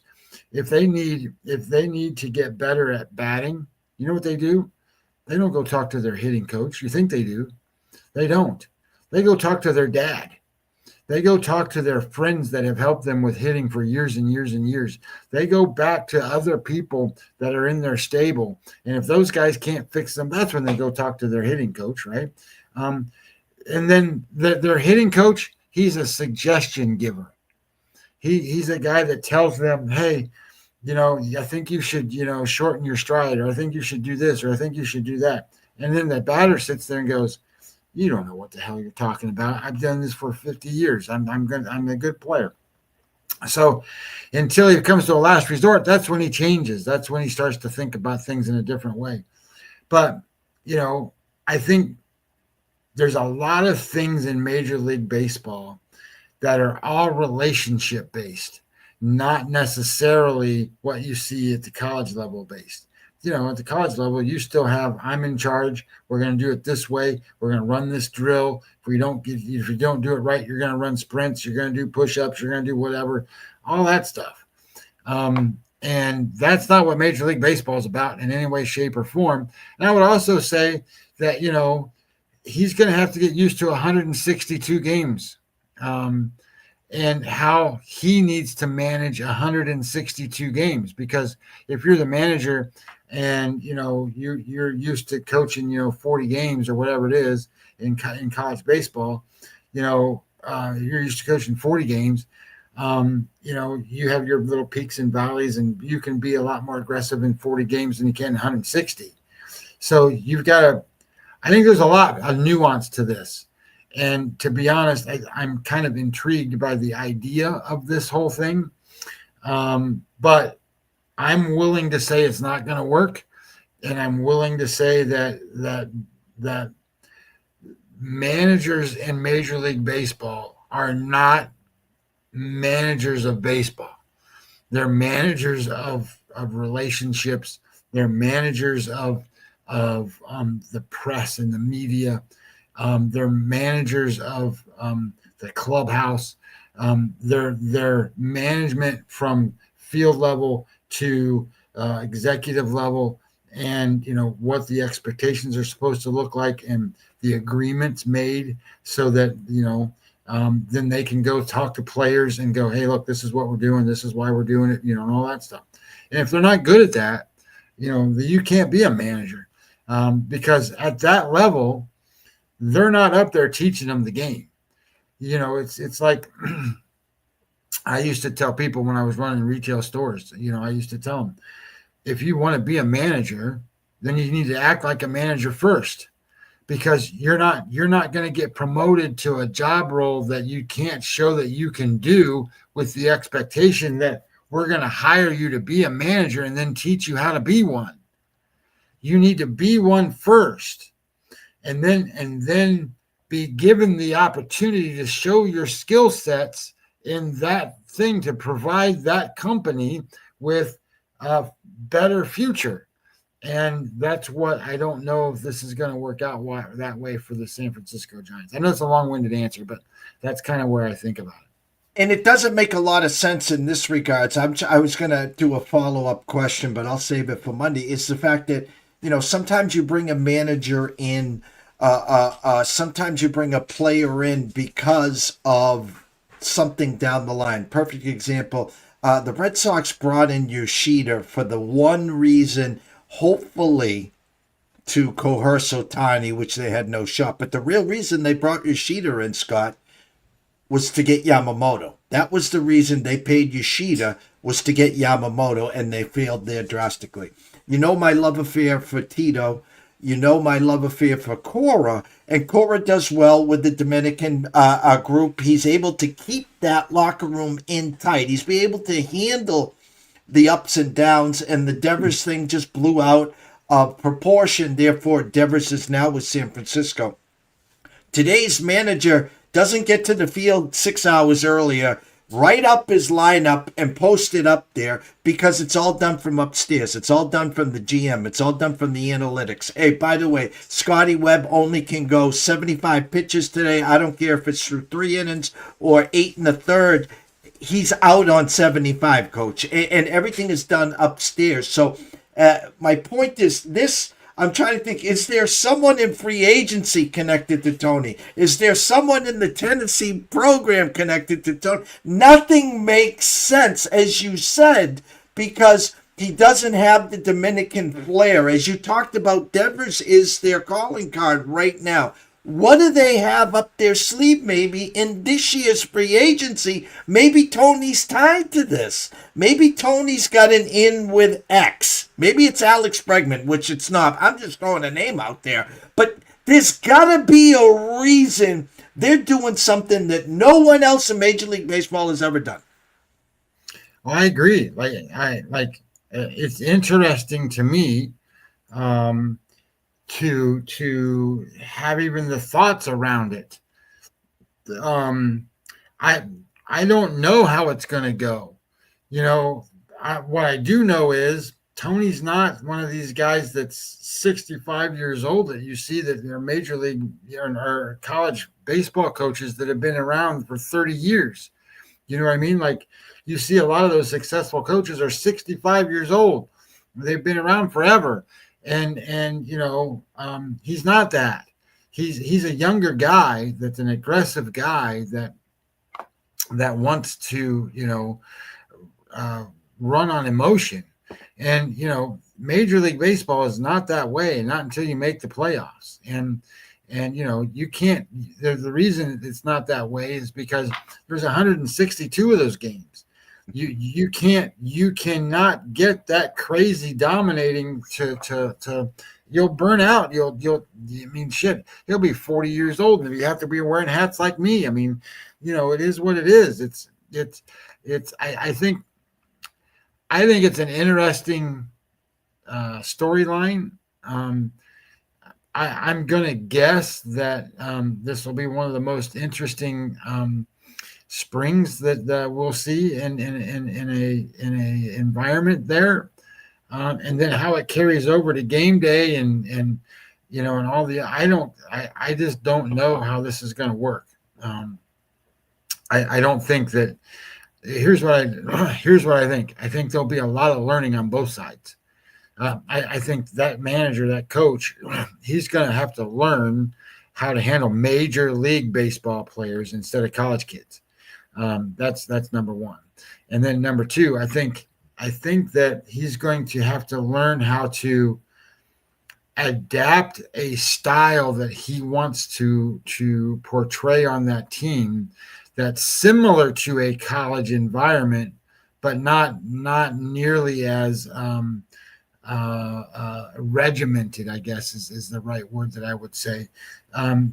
if they need to get better at batting, you know what they do? They don't go talk to their hitting coach. You think they do. They don't. They go talk to their dad. They go talk to their friends that have helped them with hitting for years and years and years. They go back to other people that are in their stable. And if those guys can't fix them, that's when they go talk to their hitting coach, right? And then their hitting coach, he's a suggestion giver. He's a guy that tells them, hey, I think you should, shorten your stride, or I think you should do this, or I think you should do that. And then the batter sits there and goes, you don't know what the hell you're talking about. I've done this for 50 years. I'm a good player. So until he comes to a last resort, that's when he changes. That's when he starts to think about things in a different way. But, I think there's a lot of things in Major League Baseball that are all relationship based, not necessarily what you see at the college level based. at the college level, you still have, I'm in charge. We're going to do it this way. We're going to run this drill. If you don't do it right, you're going to run sprints. You're going to do push-ups. You're going to do whatever, all that stuff. And that's not what Major League Baseball is about in any way, shape, or form. And I would also say that, he's going to have to get used to 162 games. And how he needs to manage 162 games, because if you're the manager and you're used to coaching 40 games or whatever it is in college baseball, you're used to coaching 40 games. You have your little peaks and valleys, and you can be a lot more aggressive in 40 games than you can in 160. So you've got to. I think there's a lot of nuance to this. And to be honest, I'm kind of intrigued by the idea of this whole thing. But I'm willing to say it's not going to work. And I'm willing to say that managers in Major League Baseball are not managers of baseball. They're managers of relationships. They're managers of the press and the media. They're managers of the clubhouse. Their management from field level to executive level, and what the expectations are supposed to look like, and the agreements made, so that then they can go talk to players and go, hey, look, this is what we're doing, this is why we're doing it, and all that stuff. And if they're not good at that, you can't be a manager, because at that level, they're not up there teaching them the game. It's like I used to tell people when I was running retail stores, I used to tell them, if you want to be a manager, then you need to act like a manager first, because you're not going to get promoted to a job role that you can't show that you can do, with the expectation that we're going to hire you to be a manager and then teach you how to be one. You need to be one first, and then be given the opportunity to show your skill sets in that thing to provide that company with a better future. And that's what I don't know if this is going to work out that way for the San Francisco Giants. I know it's a long-winded answer, but that's kind of where I think about it. And it doesn't make a lot of sense in this regards. I was going to do a follow-up question, but I'll save it for Monday. Is the fact that, sometimes you bring a manager in, sometimes you bring a player in because of something down the line. Perfect example. The Red Sox brought in Yoshida for the one reason, hopefully, to coerce Ohtani, which they had no shot. But the real reason they brought Yoshida in, Scott, was to get Yamamoto. That was the reason they paid Yoshida, was to get Yamamoto, and they failed there drastically. My love affair for Tito. My love affair for Cora, and Cora does well with the Dominican group. He's able to keep that locker room in tight. He's been able to handle the ups and downs, and the Devers thing just blew out of proportion. Therefore, Devers is now with San Francisco. Today's manager doesn't get to the field 6 hours earlier, write up his lineup and post it up there, because it's all done from upstairs. It's all done from the GM. It's all done from the analytics. Hey, by the way, Scotty Webb only can go 75 pitches today. I don't care if it's through 3 innings or 8 1/3. He's out on 75, coach. And everything is done upstairs. So my point is this. I'm trying to think, is there someone in free agency connected to Tony? Is there someone in the Tennessee program connected to Tony? Nothing makes sense, as you said, because he doesn't have the Dominican flair. As you talked about, Devers is their calling card right now. What do they have up their sleeve maybe in this year's free agency? Maybe Tony's tied to this. Maybe Tony's got an in with X. Maybe it's Alex Bregman, which it's not. I'm just throwing a name out there. But there's got to be a reason they're doing something that no one else in Major League Baseball has ever done. Well, I agree. It's interesting to me to have even the thoughts around it. I don't know how it's going to go. What I do know is Tony's not one of these guys that's 65 years old that you see that they're major league or college baseball coaches that have been around for 30 years. You know what I mean? Like you see a lot of those successful coaches are 65 years old. They've been around forever. And he's not that. He's a younger guy that's an aggressive guy that wants to, run on emotion. And, Major League Baseball is not that way, not until you make the playoffs. And you can't, the reason it's not that way is because there's 162 of those games. You cannot get that crazy dominating to you'll burn out. Shit, he'll be 40 years old and you have to be wearing hats like me. I mean, it is what it is. I think it's an interesting storyline. I'm going to guess that this will be one of the most interesting springs that we'll see in a environment there, and then how it carries over to game day and all the I just don't know how this is going to work. I don't think that. Here's what I think. I think there'll be a lot of learning on both sides. I think that manager, that coach, he's going to have to learn how to handle Major League Baseball players instead of college kids. That's number one. And then number two, I think that he's going to have to learn how to adapt a style that he wants to portray on that team that's similar to a college environment, but not nearly as regimented, I guess is the right word that I would say,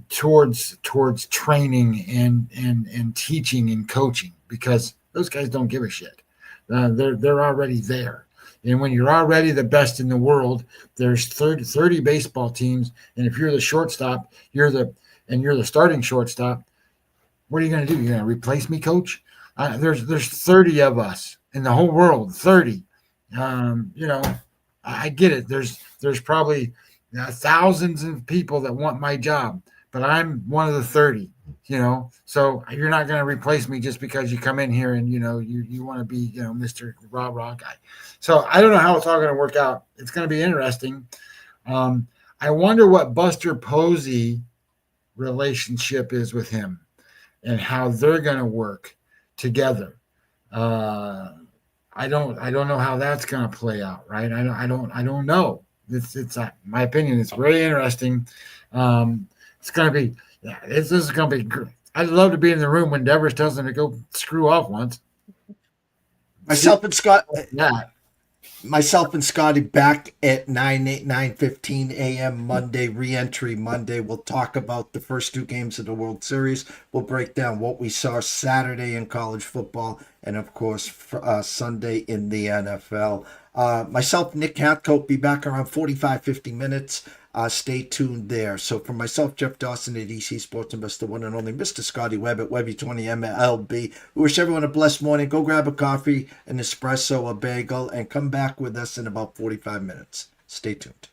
towards training and teaching and coaching, because those guys don't give a shit. They're already there. And when you're already the best in the world, there's 30 baseball teams. And if you're the shortstop, you're the starting shortstop. What are you going to do? You're going to replace me, coach? There's 30 of us in the whole world, 30. I get it. There's probably thousands of people that want my job, but I'm one of the 30, so you're not going to replace me just because you come in here and, you want to be, Mr. Rah guy. So I don't know how it's all going to work out. It's going to be interesting. I wonder what Buster Posey relationship is with him and how they're going to work together. I don't know how that's going to play out, right? I don't know. It's my opinion. It's very interesting. It's going to be, this is going to be great. I'd love to be in the room when Devers tells them to go screw off once. Myself and Scotty back at 9:15 a.m. Monday, re-entry Monday. We'll talk about the first two games of the World Series. We'll break down what we saw Saturday in college football and, of course, Sunday in the NFL. Myself, Nick Hatcote, be back around 45-50 minutes. Stay tuned there. So for myself, Jeff Dawson at EC Sports Investor, one and only Mr. Scotty Webb at Webby20 MLB. We wish everyone a blessed morning. Go grab a coffee, an espresso, a bagel, and come back with us in about 45 minutes. Stay tuned.